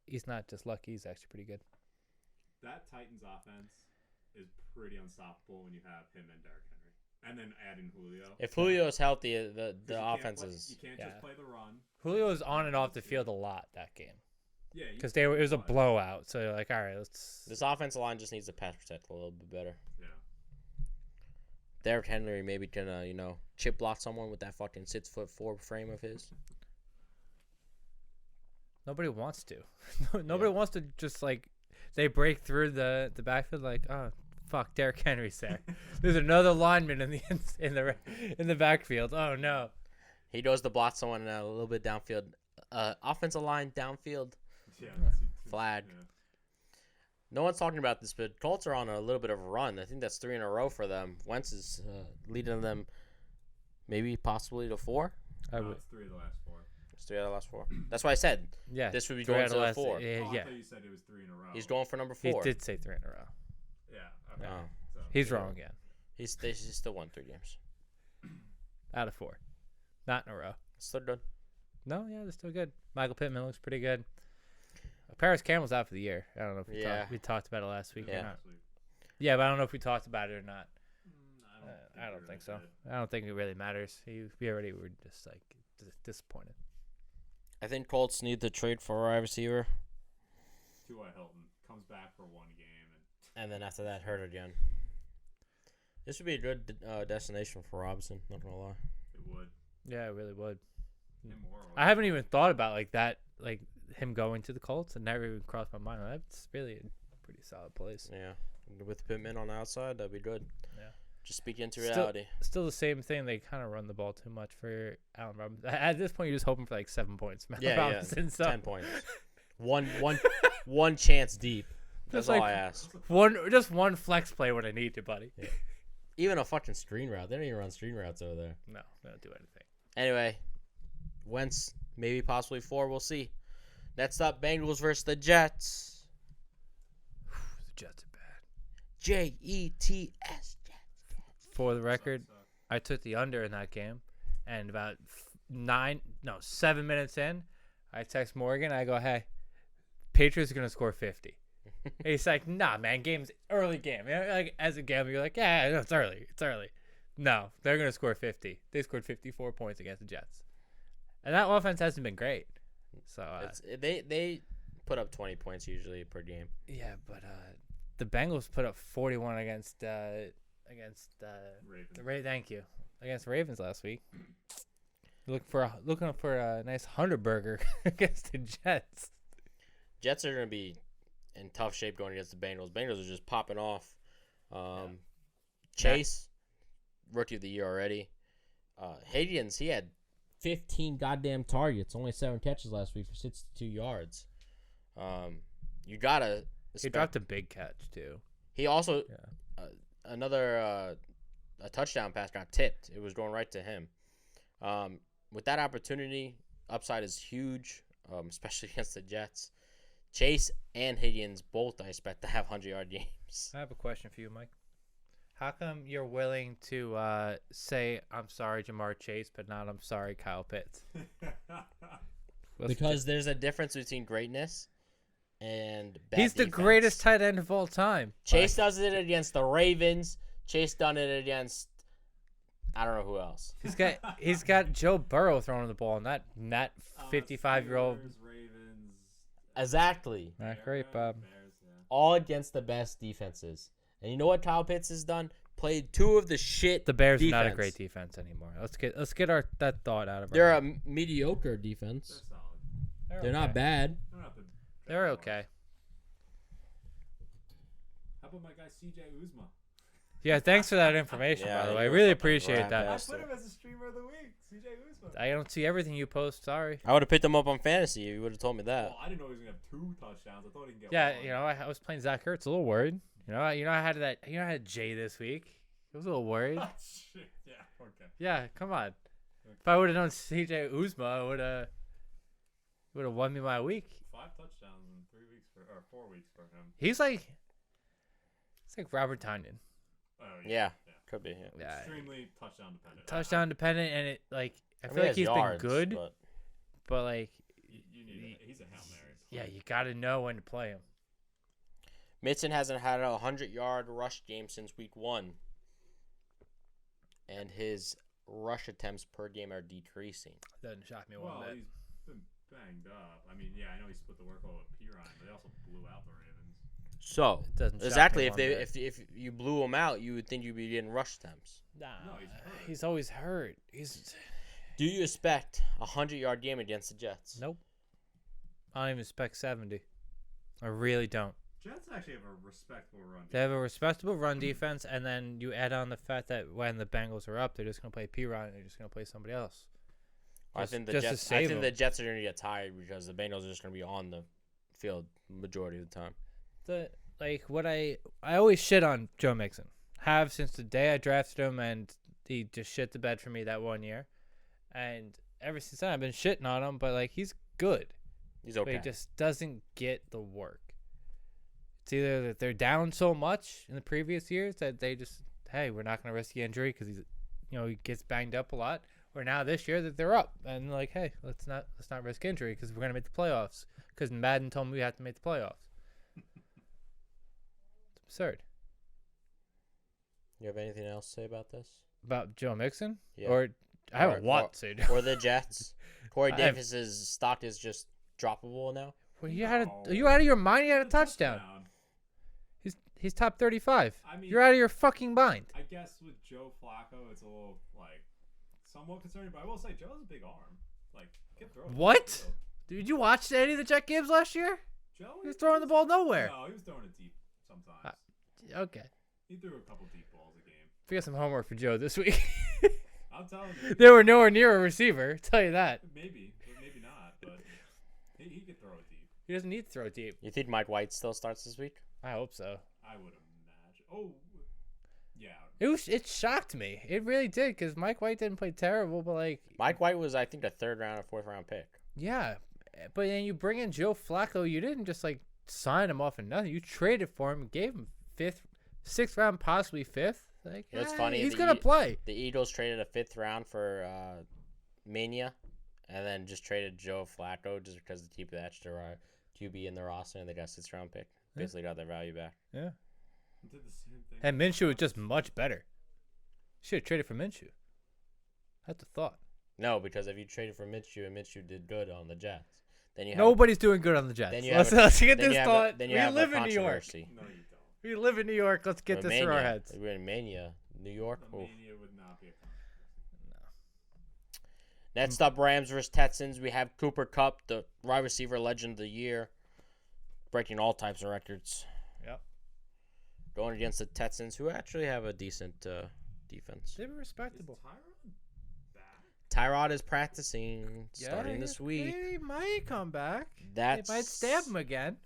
He's not just lucky; he's actually pretty good. That Titans offense is pretty unstoppable when you have him and Derrick Henry, and then adding Julio. If Julio is healthy, the offense You is. can't just play the run. Julio was on and off the field a lot that game Yeah, because it was a blowout. So they're like, all right, let's. This offensive line just needs to pass protect a little bit better. Yeah. Derrick Henry maybe gonna, chip block someone with that fucking 6'4" frame of his. Nobody wants to. Nobody wants to just like they break through the backfield like, oh fuck, Derrick Henry's there. There's another lineman in the backfield. Oh no. He goes to block someone a little bit downfield. Offensive line downfield. Yeah. Flag. Yeah. No one's talking about this, but Colts are on a little bit of a run. I think that's 3 in a row for them. Wentz is leading them maybe possibly to 4. No, it's 3 of the last 4. It's 3 out of the last 4. That's why I said this would be going to the 4. Oh, I Yeah. thought you said it was 3 in a row. He's going for number He 4. did say 3 in a row. Yeah. Okay. Oh. So, He's wrong again. He's still won 3 games. Out of 4. Not in a row. Still good. No, yeah, they're still good. Michael Pittman looks pretty good. Paris Campbell's out for the year. I don't know if we talked about it last week or not. Yeah, but I don't know if we talked about it or not. I don't think so. I don't think it really matters. We already were just like disappointed. I think Colts need to trade for a wide receiver. T.Y. Hilton comes back for 1 game. And then after that, hurt again. This would be a good destination for Robinson, not going to lie. It would. Yeah, it really would. Him or I haven't even thought about like that, like him going to the Colts. It never even crossed my mind. That's really a pretty solid place. Yeah. With Pittman on the outside, that'd be good. Yeah. Just speak into reality. Still the same thing. They kind of run the ball too much for Allen Robinson. At this point, you're just hoping for like 7 points from Allen Robinson. So. 10 points. One chance deep. That's all I ask. Just one flex play when I need to, buddy. Yeah. Even a fucking screen route. They don't even run screen routes over there. No, they don't do anything. Anyway, Wentz, maybe possibly 4. We'll see. Next up, Bengals versus the Jets. The Jets are bad. Jets. For the record, I took the under in that game, and about 7 minutes in, I text Morgan. I go, "Hey, Patriots are gonna score 50." And he's like, "Nah, man, early game." Like as a gambler, you're like, "Yeah, no, it's early. No, they're gonna score 50. They scored 54 points against the Jets, and that offense hasn't been great. So they put up 20 points usually per game. Yeah, but the Bengals put up 41 against Ravens. Thank you, against Ravens last week. Looking for a nice Hunter burger against the Jets. Jets are gonna be in tough shape going against the Bengals. Bengals are just popping off. Chase, rookie of the year already. Higgins, he had 15 goddamn targets, only 7 catches last week for 62 yards. You gotta. He dropped a big catch too. He also another a touchdown pass got tipped. It was going right to him. With that opportunity, upside is huge, especially against the Jets. Chase and Higgins both I expect to have 100-yard games. I have a question for you, Mike. How come you're willing to say I'm sorry, Jamar Chase, but not I'm sorry, Kyle Pitts? Because there's a difference between greatness and bad He's the defense. greatest tight end of all time. Chase does it against the Ravens. Chase done it against I don't know who else. He's got Joe Burrow throwing the ball, and that 55-year-old. Ravens. Exactly. Not great, Bob. Bears, yeah. All against the best defenses. And you know what Kyle Pitts has done? Played 2 of the shit. The Bears defense. are not a great defense anymore. Let's get that thought out of our They're mind. a mediocre defense. They're solid. They're not bad. They're okay. How about my guy C.J. Usma? Yeah, thanks for that information, by the way. I really appreciate that. I put him as a streamer of the week. C.J. Usma. I don't see everything you post. Sorry. I would have picked him up on fantasy. You would have told me that. Well, I didn't know he was gonna have 2 touchdowns. I thought he could get Yeah, 1. you know, I was playing Zach Ertz. A little worried. I had that. I had Jay this week. I was a little worried. Shit. Yeah. Okay. Yeah, come on. If I would have known C.J. Usma, I would have won me my week. 5 touchdowns in 3 weeks or 4 weeks for him. He's like Robert Tonyan. Oh Yeah. Could be. Yeah. Extremely touchdown dependent. Touchdown dependent, and it like I feel he like has he's yards, been good, but like You need he's a Hail Mary. yeah, you got to know when to play him. Mixon hasn't had a 100-yard rush game since week 1. And his rush attempts per game are decreasing. Doesn't shock me one Well, bit. he's been banged up. I mean, yeah, I know he split the workload with Pirine, but they also blew out the Ravens. So It doesn't shock exactly, me if one they bit. if you blew him out, you would think you'd be getting rush attempts. Nah, No, he's hurt. he's always hurt. He's Do you expect a 100-yard game against the Jets? nope. I don't even expect 70. I really don't. Jets actually have a respectable run. They have a respectable run defense, and then you add on the fact that when the Bengals are up, they're just going to play P-Rod and they're just going to play somebody else. I Just- think the just to Jets. I save think him. the Jets are going to get tired because the Bengals are just going to be on the field majority of the time. What I always shit on Joe Mixon. Have since the day I drafted him, and he just shit the bed for me that one year. And ever since then, I've been shitting on him, but he's good. He's But okay. he just doesn't get the work. It's either that they're down so much in the previous years that they just, hey, we're not going to risk the injury because he gets banged up a lot. Or now this year that they're up and hey, let's not risk injury because we're going to make the playoffs. Because Madden told me we have to make the playoffs. It's absurd. You have anything else to say about this? About Joe Mixon? Yeah. Or I have Or- a lot to say. Or the Jets? Corey I have- Davis's stock is just droppable now. Are you No. out of your mind? You had a The touchdown. He's top 35. I mean, You're out of your fucking mind. I guess with Joe Flacco, it's a little somewhat concerning, but I will say Joe has a big arm. He can throw it What? downfield. Did you watch any of the Jet games last year? Joe, He was throwing the ball nowhere. No, he was throwing it deep sometimes. Okay. He threw a couple deep balls a game. We got some homework for Joe this week. I'm telling you, They were nowhere near a receiver. Tell you that. maybe not, but he could throw it deep. He doesn't need to throw deep. You think Mike White still starts this week? I hope so. I would imagine. Oh, yeah. It shocked me. It really did because Mike White didn't play terrible, but Mike White was, I think, a 3rd round or 4th round pick. yeah. But then you bring in Joe Flacco. You didn't just sign him off and nothing. You traded for him, gave him 5th, 6th round, possibly 5th. It's funny, He's the gonna play. The Eagles traded a 5th round for Mania, and then just traded Joe Flacco just because to keep the extra QB in the roster, and they got a 6th round pick. Yeah. Basically got their value back. Yeah. Did the same thing. And Minshew was just much better. Should have traded for Minshew. That's a thought. No, because if you traded for Minshew and Minshew did good on the Jets, then you have Nobody's doing good on the Jets. Then you Let's, have a- let's get then this you have thought. then you We have live a in New York. controversy. No, you don't. We live in New York. Let's get We're this through our Mania. heads. We're in Mania, New York. The Oof. Mania would not be a controversy. Next up, Rams versus Tetsons. We have Cooper Kupp, the wide receiver legend of the year, breaking all types of records. Yep. Going against the Tetsons, who actually have a decent defense. They were respectable. Is Tyrod back? Tyrod is practicing starting this week. He might come back. That's They might stab him again.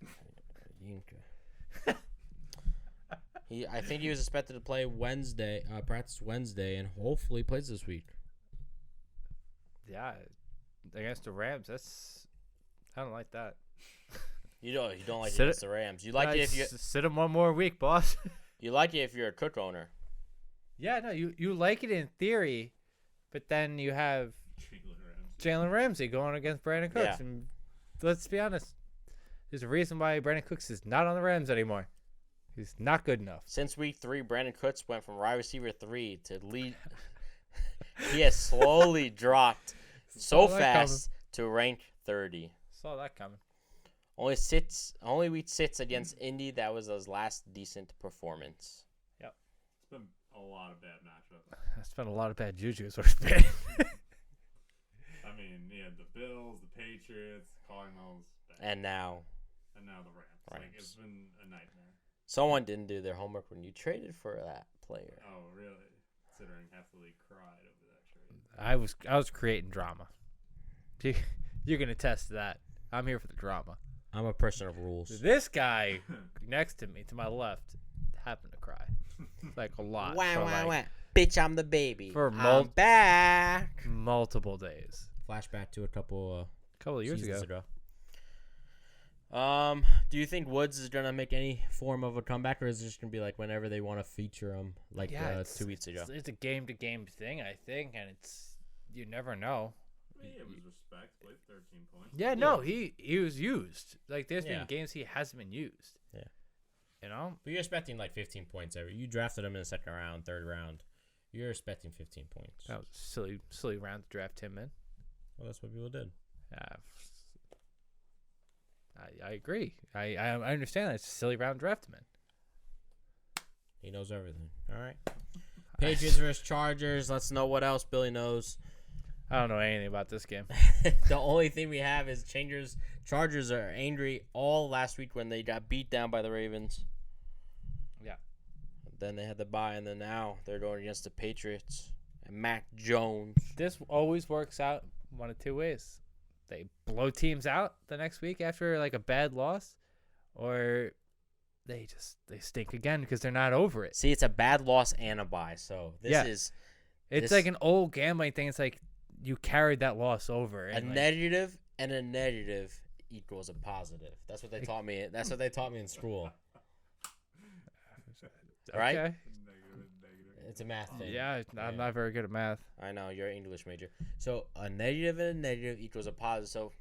I think he was expected to play Wednesday, practice Wednesday, and hopefully plays this week. Yeah, against the Rams. I don't like that. You don't like it Sit against the Rams. You like it if you sit him one more week, boss. you like it if you're a Cook owner. Yeah, no, you like it in theory, but then you have Jalen Ramsey. Jalen Ramsey going against Brandon Cooks, Yeah. and let's be honest, there's a reason why Brandon Cooks is not on the Rams anymore. He's not good enough. Since week 3, Brandon Cooks went from wide receiver 3 to lead. He has slowly dropped so Saw that fast to rank 30. Saw that coming. Only week 6 against Indy. That was his last decent performance. It's been a lot of bad matchups. I spent a lot of bad juju, so it's bad. I mean, he had the Bills, the Patriots, Cardinals, And now and now the Rams. It's been a nightmare. someone didn't do their homework when you traded for that player. Oh, really? Considering half the league cried over that trade. I was creating drama. You can attest to that. I'm here for the drama. I'm a person of rules. This guy next to me, to my left, happened to cry a lot. Wah, for wah, wah. Bitch, I'm the baby. For I'm back. multiple days. Flashback to a couple Couple of years seasons ago. Do you think Woods is gonna make any form of a comeback, or is it just gonna be like whenever they want to feature him, like it's 2 weeks ago? It's a game-to-game thing, I think, and you never know. I mean, it was respect. Played 13 points. Yeah, no, he was used. There's Yeah. been games he hasn't been used. Yeah. You know? But you're expecting like 15 points every. You drafted him in the 2nd round, 3rd round. You're expecting 15 points. That was a silly round to draft him in. Well, that's what people did. I agree. I understand that. It's a silly round draft, man. He knows everything. All right. Patriots versus Chargers. Let's know what else Billy knows. I don't know anything about this game. The only thing we have is Chargers are angry all last week when they got beat down by the Ravens. Yeah. Then they had the bye, and then now they're going against the Patriots and Mac Jones. This always works out one of two ways. They blow teams out the next week after like a bad loss, or they stink again because they're not over it. See, it's a bad loss and a bye, so It's like an old gambling thing. It's like you carried that loss over. A negative and a negative equals a positive. That's what they taught me. That's what they taught me in school. Right? Okay. It's a math thing. Yeah, I'm not very good at math. I know, you're an English major. So a negative and a negative equals a positive. So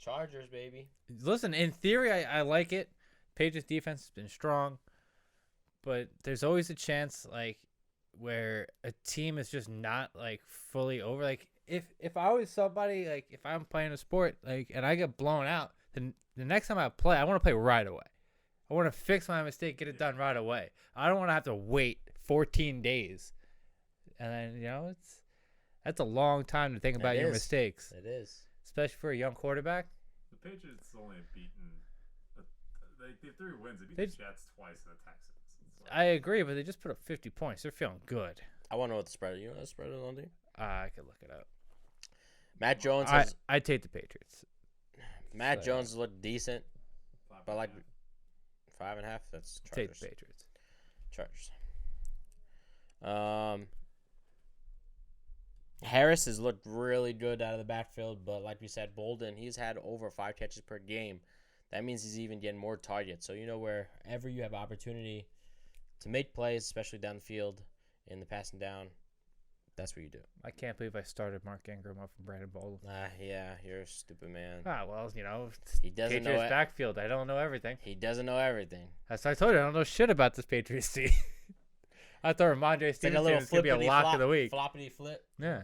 Chargers, baby. Listen, in theory, I like it. Patriots defense has been strong, but there's always a chance like where a team is just not like fully over. Like if I was somebody, like if I'm playing a sport like and I get blown out, then the next time I play, I want to play right away. I want to fix my mistake, get it done right away. I don't want to have to wait 14 days. And then, that's a long time to think about your mistakes. It is. Especially for a young quarterback. The Patriots only have beaten they have 3 wins. They beat the Jets twice and the Texans. I agree, but they just put up 50 points. They're feeling good. I want to know what the spread is. You know what the spread is on there? I could look it up. Matt Jones I'd take the Patriots. Matt Jones looked decent, but like 5.5. That's Chargers. Take the Patriots. Chargers. Harris has looked really good out of the backfield, but like we said, Bolden, he's had over 5 catches per game. That means he's even getting more targets. So, wherever you have opportunity to make plays, especially downfield in the passing down, that's what you do. I can't believe I started Mark Ingram up from Brandon Bolden. Yeah, you're a stupid man. Well, he doesn't Patriots know backfield. I don't know everything. He doesn't know everything. As I told you, I don't know shit about this Patriots team. I thought Ramondre Stevenson was going to be a lock of the week. Floppity flip. Yeah.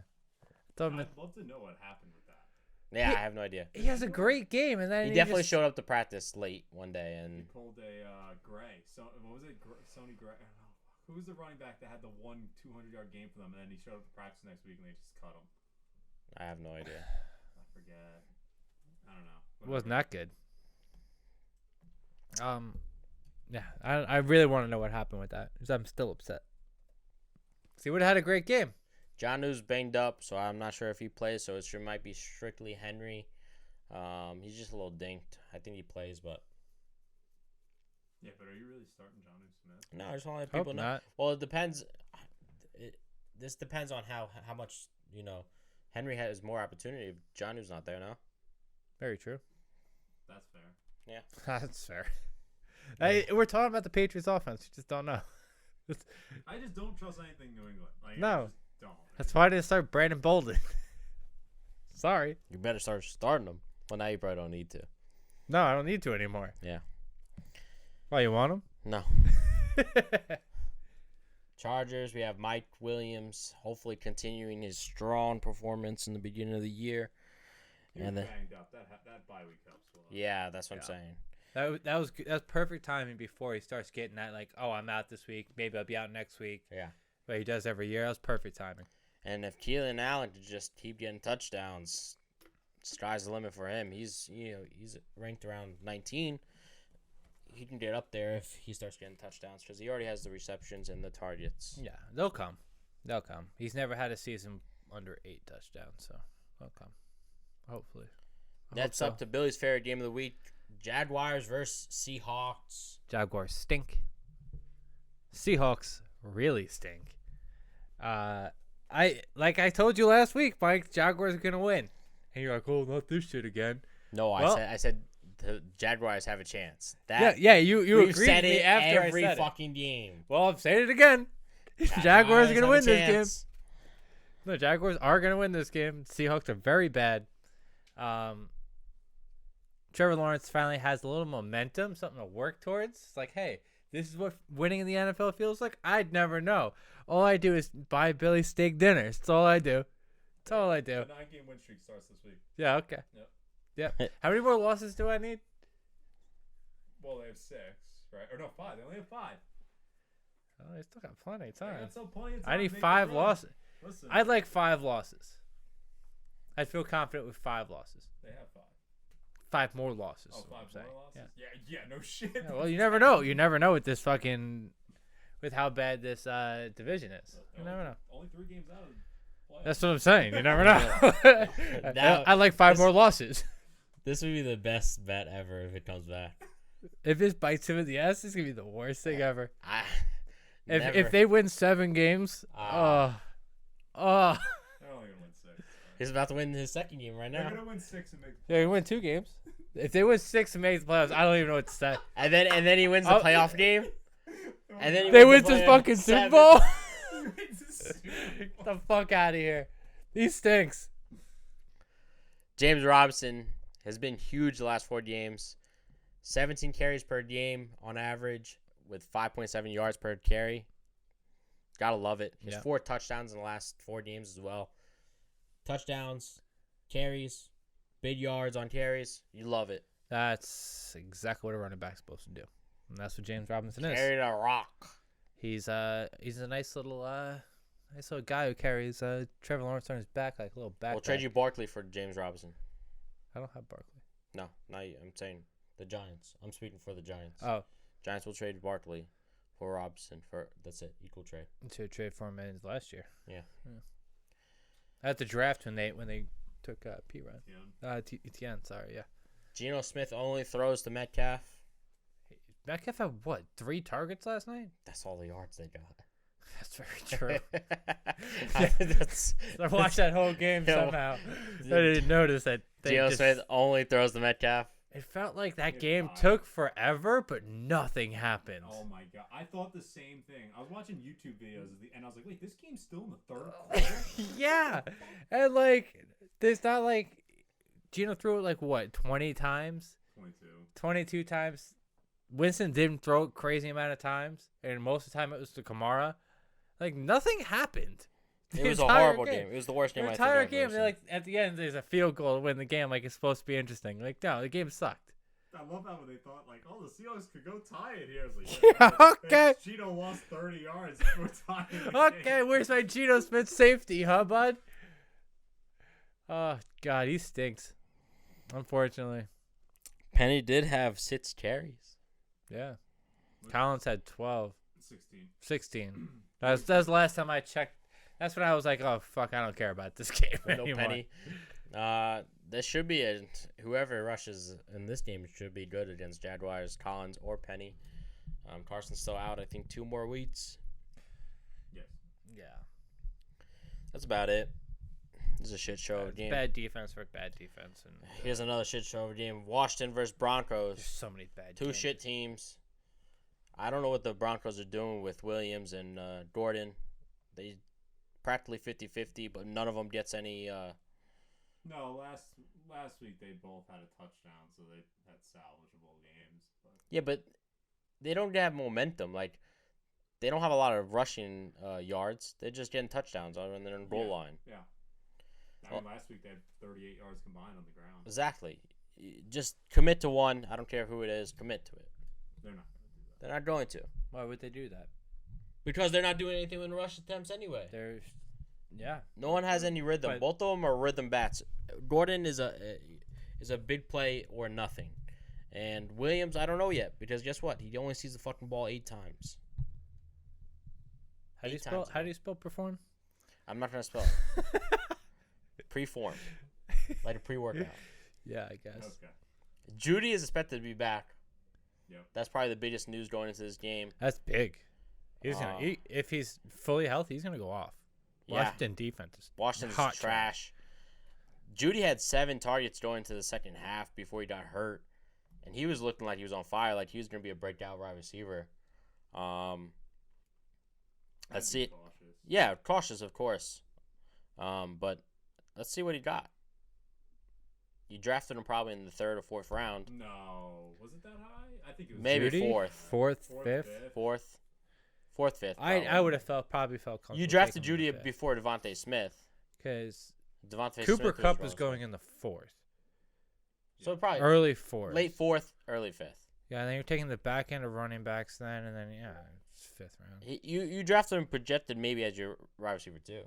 I'd love to know what happened with that. Yeah, I have no idea. He has a great game, and then he definitely showed up to practice late one day, and he pulled a Gray. So what was it? Sony Gray. Who was the running back that had the 200-yard game for them, and then he showed up to practice next week and they just cut him? I have no idea. I forget. I don't know. It wasn't that good. Yeah, I really want to know what happened with that because I'm still upset. He would have had a great game. Jonnu's banged up, so I'm not sure if he plays. So it might be strictly Henry. He's just a little dinked. I think he plays, but yeah. But are you really starting Jonnu Smith? No, I just want to let people know. Not. Well, it depends. This depends on how much Henry has more opportunity. If Jonnu's not there now. Very true. That's fair. Yeah, that's fair. Hey, we're talking about the Patriots offense. You just don't know. I just don't trust anything New England. No. I just don't. That's why I didn't start Brandon Bolden. Sorry. You better start starting them. Well, now you probably don't need to. No, I don't need to anymore. Yeah. Why, you want him? No. Chargers, we have Mike Williams, hopefully continuing his strong performance in the beginning of the year. He was banged up. That bye week helps well. Yeah, that's what I'm saying. That was perfect timing before he starts getting that, like, oh, I'm out this week. Maybe I'll be out next week. Yeah. But he does every year. That was perfect timing. And if Keelan Allen could just keep getting touchdowns, sky's the limit for him. He's ranked around 19. He can get up there if he starts getting touchdowns because he already has the receptions and the targets. Yeah, they'll come. He's never had a season under 8 touchdowns, so they'll come. Hopefully. That's up to Billy's favorite game of the week. Jaguars versus Seahawks. Jaguars stink. Seahawks really stink. I told you last week, Mike, Jaguars are gonna win, and you're like, oh, not this shit again. No, I said the Jaguars have a chance. You agreed said with me it after every I said fucking game. Well, I'm saying it again. Jaguars are gonna win this game. Chance. No, Jaguars are gonna win this game. Seahawks are very bad. Trevor Lawrence finally has a little momentum, something to work towards. It's like, hey, this is what winning in the NFL feels like. I'd never know. All I do is buy Billy steak dinners. That's all I do. The 9-game win streak starts this week. Yeah, okay. Yep. How many more losses do I need? Well, they have 6, right? Or no, 5. They only have 5. Oh, they still got plenty of They time. got so plenty of I time to need make 5 the run. losses. Listen, I'd like 5 losses. I'd feel confident with 5 losses. they have 5. 5 more losses. Oh, is what 5 I'm saying. more losses? Yeah. Yeah, no shit. Yeah, well, you never know. You never know with this fucking, with how bad this division is. You never know. Only 3 games out of the playoffs. That's what I'm saying. You never know. I like 5 more losses. This would be the best bet ever if it comes back. If this bites him in the ass, it's gonna be the worst thing ever. Never. If they win 7 games, They're only gonna win 6. He's about to win his second game right They're now. gonna win 6 and make the playoffs. they win 2 games. If they win 6 and make the playoffs, I don't even know what to say. And then he wins the Oh. playoff game. And then he They wins win the this playoff fucking Super 7. Bowl. Get Get the fuck out of here. He stinks. James Robinson has been huge the last 4 games. 17 carries per game on average with 5.7 yards per carry. Gotta love it. He has 4 touchdowns in the last 4 games as well. Touchdowns, carries, big yards on carries. You love it. That's exactly what a running back's supposed to do. And that's what James Robinson is. Carried a rock. He's a nice little guy who carries Trevor Lawrence on his back like a little backpack. We'll trade you Barkley for James Robinson. I don't have Barkley. No, not you. I'm saying the Giants. I'm speaking for the Giants. Oh, Giants will trade Barkley for Robinson. That's it. Equal trade. to trade for him in last year. Yeah. At the draft when they took P-Run. Yeah. Etienne, sorry, yeah. Geno Smith only throws to Metcalf. Metcalf had what, 3 targets last night? That's all the yards they got. That's very true. That's, I watched that whole game somehow. I didn't notice that. Geno Smith only throws to Metcalf. It felt like that game took forever, but nothing happened. Oh my god, I thought the same thing. I was watching YouTube videos and I was like, wait, this game's still in the 3rd quarter? Yeah, and like, there's not like Geno threw it like what, 20 times? 22 times. Winston didn't throw it crazy amount of times, and most of the time it was to Kamara. Like, nothing happened. It was a horrible game. It was the worst game The I think entire I've game, ever they're like, at the end, there's a field goal to win the game. Like, it's supposed to be interesting. Like, no, the game sucked. I love how they thought, like, oh, the Seahawks could go tie it here. I was like, Yeah, okay. Geno lost 30 yards before tying the Okay, game. where's my Geno Smith safety, huh, bud? Oh, God, he stinks. Unfortunately. Penny did have 6 carries. Yeah. Collins had 12. 16. 16. That's the last time I checked. That's when I was like, oh, fuck, I don't care about this game No anymore. Penny. This should be whoever rushes in this game should be good against Jaguars, Collins or Penny. Carson's still out, I think, 2 more weeks. Yes. Yeah. That's about it. This is a shit show of a game. Bad defense for bad defense. And Here's another shit show of a game. Washington versus there's Broncos. so many bad 2 games. shit teams. I don't know what the Broncos are doing with Williams and Gordon. They practically 50-50, but none of them gets any. No, last week they both had a touchdown, so they had salvageable games. But Yeah, but they don't have momentum. Like, they don't have a lot of rushing yards. They're just getting touchdowns on their goal line. yeah. I mean, last week they had 38 yards combined on the ground. Exactly. Just commit to one. I don't care who it is. Commit to it. They're not going to do that. They're not going to. Why would they do that? Because they're not doing anything with rush attempts anyway. There's, yeah. No one has any rhythm. But- Both of them are rhythm bats. Gordon is a big play or nothing. And Williams, I don't know yet. Because guess what? He only sees the fucking ball 8 times. How do you spell perform? I'm not going to spell it. Pre-form. Like a pre-workout. Yeah, I guess. Okay. Judy is expected to be back. Yep. That's probably the biggest news going into this game. That's big. He's gonna if he's fully healthy, he's gonna go off. Yeah. Washington defense is Washington's hot trash. Judy had 7 targets going into the second half before he got hurt. And he was looking like he was on fire, like he was going to be a breakout wide receiver. Let's see. Cautious. Yeah, cautious, of course. But let's see what he got. You drafted him probably in the 3rd or 4th round. No. Was it that high? I think it was Maybe Judy? 4th. Fourth, 4th, fifth. 4th, 5th. I would have probably felt comfortable. You drafted taking him Judy in the fifth. before Devontae Smith. Because Devontae Cooper Smith Kupp was was going in the 4th, So probably early 4th, late 4th, early 5th. Yeah, and then you're taking the back end of running backs then, and then, it's 5th round. You drafted him projected maybe as your wide receiver too.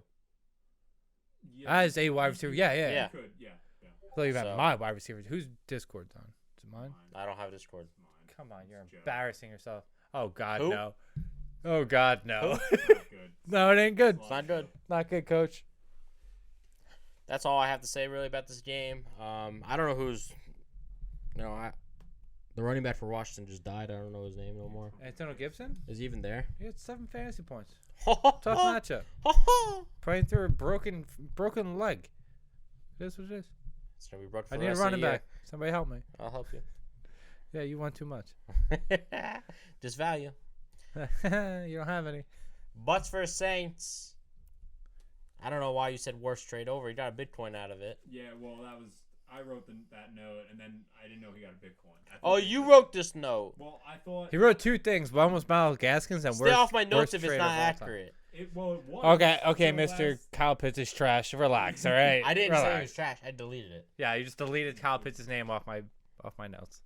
Yeah. As a wide receiver, yeah. Yeah. Could, yeah. I thought you had So- my wide receiver. Whose Discord's on? Is it mine? I don't have Discord. Mine. Come on, you're It's Joe. embarrassing yourself. Oh, God, Who? no. Oh, God, no. Not good. No, it ain't good. It's not good. Not good, coach. That's all I have to say really about this game. I don't know who's, the running back for Washington just died. I don't know his name no more. Antonio Gibson? Is he even there? He had 7 fantasy points. Tough Tough matchup. Playing through a broken leg. It is what it is. It's gonna be broke for I the need a rest of the running year. back. Somebody help me. I'll help you. Yeah, you want too much. Just value. You don't have any. Butts for Saints. I don't know why you said worst trade over. You got a Bitcoin out of it. Yeah, well, I wrote that note, and then I didn't know he got a Bitcoin. I Oh, think you it's- wrote this note. Well, I thought. He wrote 2 things. One was Miles Gaskins and Stay worst, off my notes worst if it's trade not of all time. accurate. It was. Okay, until Mr. last- Kyle Pitts is trash. Relax, all right? I didn't Relax. say it was trash. I deleted it. Yeah, you just deleted Kyle Pitts' name off my notes.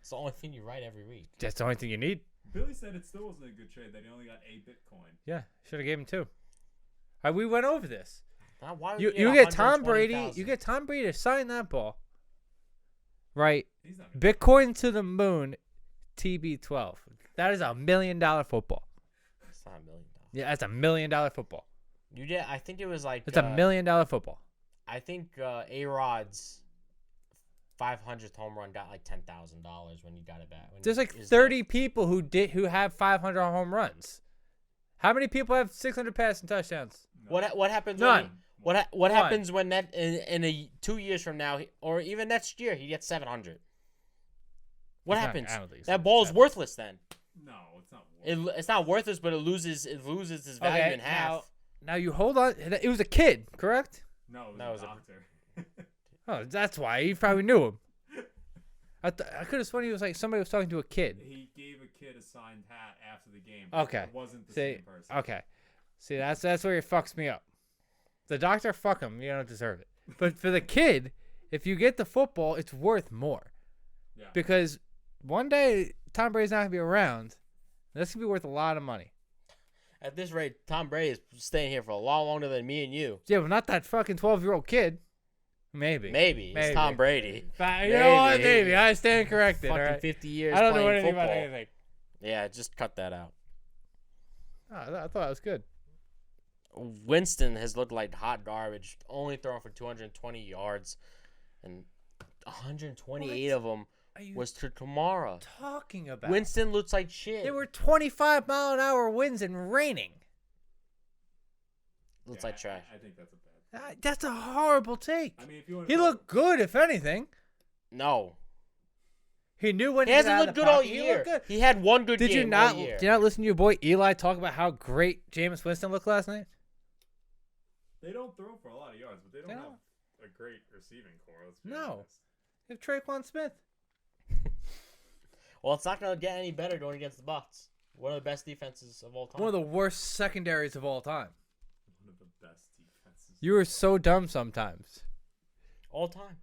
It's the only thing you write every week. That's the only thing you need. Billy said it still wasn't a good trade. That he only got a Bitcoin. Yeah, should have gave him 2. All right, we went over this. Why would You get Tom Brady. You get Tom Brady to sign that ball. Right, He's not. Gonna Bitcoin to the moon, TB12. That is $1 million football. It's not $1 million. Yeah, that's $1 million football. You did. I think it was like. That's $1 million football. I think A-Rod's 500th home run got like $10,000 when you got it back. When There's he like is 30 people who have 500 home runs. How many people have 600 passing touchdowns? no. What happens? None. What One. happens when that in 2 years from now or even next year he gets 700? What He's not- happens? I don't think he's That gonna ball's get worthless then. No, it's not. Worth It's not worthless, but it loses its value in half. Now you hold on. It was a kid, correct? No, it No, it was was a a- doctor. Oh, that's why. You probably knew him. I could have sworn he was like somebody was talking to a kid. He gave a kid a signed hat after the game. Okay. It wasn't the See, same person. okay. See, that's where it fucks me up. The doctor, fuck him. You don't deserve it. But for the kid, if you get the football, it's worth more. Yeah. Because one day Tom Brady's not gonna be around. That's gonna be worth a lot of money. At this rate, Tom Brady is staying here for a lot longer than me and you. Yeah, but not that fucking 12-year-old kid. Maybe. Maybe. It's Tom Brady. But, you know what? Maybe. Maybe. I stand corrected. Fucking All right? 50 years I don't know playing anything football. about anything. Yeah, just cut that out. Oh, I thought that was good. Winston has looked like hot garbage, only throwing for 220 yards, and 128 of them Are you was to Kamara. talking about? Winston looks like shit. There were 25-mile-an-hour winds and raining. Looks Yeah, like trash. I think that's a bad. That's a horrible take. I mean, if you want. He looked good, if anything. No, He knew when he to get hasn't out of looked the good all pocket. He year. looked good. He had one good Did game you not? all year. Did you not listen to your boy Eli talk about how great Jameis Winston looked last night? They don't throw for a lot of yards, but they don't They have don't. a great receiving core. Let's be No. honest. If Traquan Smith. Well, it's not gonna get any better going against the Bucs. One of the best defenses of all time. One of the worst secondaries of all time. One of the best defenses. You are so dumb sometimes. all time.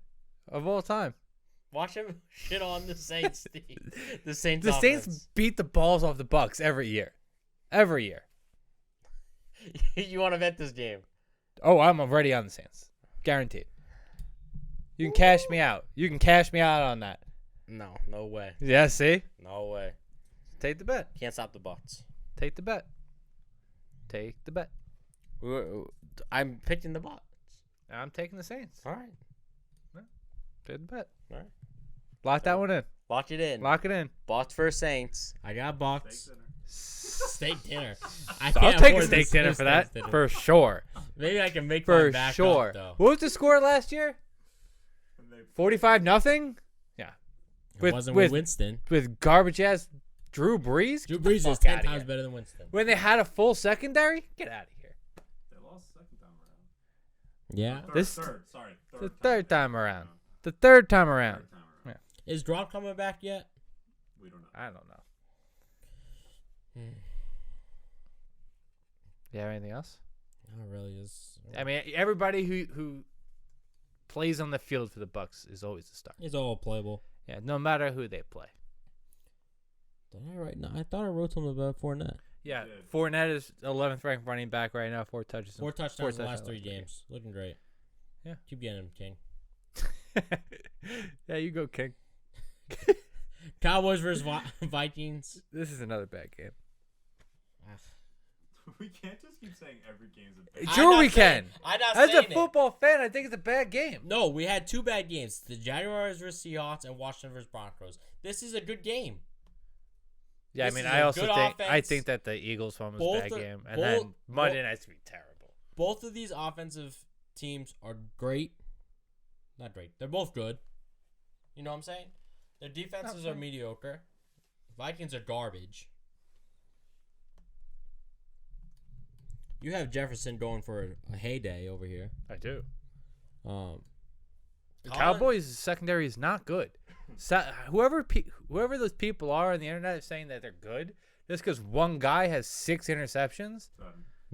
Of all time. Watch him shit on the Saints. the Saints. The offense. Saints beat the balls off the Bucks every year. Every year. You want to bet this game? Oh, I'm already on the Saints. Guaranteed. You can cash me out. You can cash me out on that. No, no way. Yeah, see? No way. Take the bet. Can't stop the Bucs. Take the bet. Take the bet. I'm picking the Bucs. I'm taking the Saints. All right. Take the bet. All right. Lock that one in. Lock it in. Lock it in. Bucs for Saints. I got Steak Bucs. dinner. Steak dinner. I'll take a steak dinner for that. For sure. Maybe I can make For mine back sure. up, though. What was the score last year? And they 45-0? Yeah. It wasn't with Winston. With garbage ass Drew Brees? Drew Get the Brees is fuck 10 outta times here. better than Winston. When they had a full secondary? Get out of here. They lost second time around. Yeah. Third. The third time around. The third time around. Third time around. Is Gronk coming back yet? We don't know. I don't know. You have anything else? No, it really is. I mean, everybody who plays on the field for the Bucks is always a star. It's all playable. Yeah, no matter who they play. Did I write? No, I thought I wrote something about Fournette. Yeah, Yeah. Fournette is 11th ranked running back right now. 4 touches. 4 touchdowns in the last 3 games. games. Looking great. Yeah. Keep getting him, King. Yeah, you go, King. Cowboys versus Vikings. This is another bad game. We can't just keep saying every game's a bad. Sure, we can. I'm not As a saying it. football fan, I think it's a bad game. No, we had 2 bad games. The Jaguars versus Seahawks and Washington versus Broncos. This is a good game. Yeah, This I mean, is I a also good think offense. that the Eagles one was Both a bad are- game, and both- then Monday night's gonna be terrible. Both of these offensive teams are great. Not great. They're both good. You know what I'm saying? Their defenses are mediocre. Vikings are garbage. You have Jefferson going for a heyday over here. I do. Colin- The Cowboys' secondary is not good. Whoever those people are on the internet is saying that they're good, just because one guy has 6 interceptions.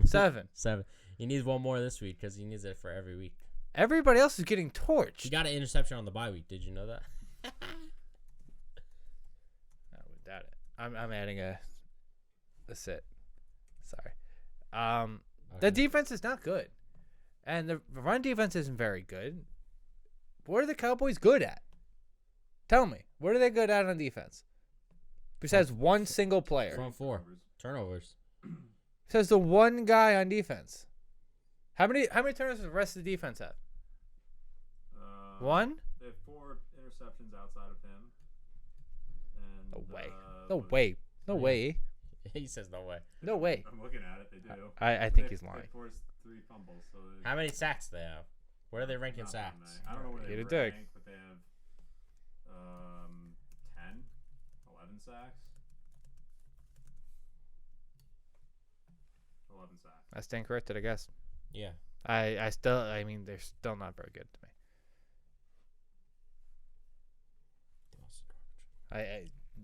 7. 7. He needs one more this week because he needs it for every week. Everybody else is getting He torched. got an interception on the bye week. Did you know that? I would doubt it. I'm adding a sit. Sorry. The Okay. defense is not good, and the run defense isn't very good. What are the Cowboys good at? Tell me, what are they good at on defense? Besides one single player. Front 4. Turnovers. Says the one guy on defense. How many turnovers does the rest of the defense have? One? They have 4 interceptions outside of him. And, No way. what No is- way. No way. He says no way. No way. I'm looking at it. They do. I think he's They lying. forced 3 fumbles. So How many sacks do they have? Where are they ranking not that sacks? many. I don't know where they Get a rank, dig. but they have 10, 11 sacks. 11 sacks. I stand corrected, I guess. Yeah. I mean, they're still not very good to me.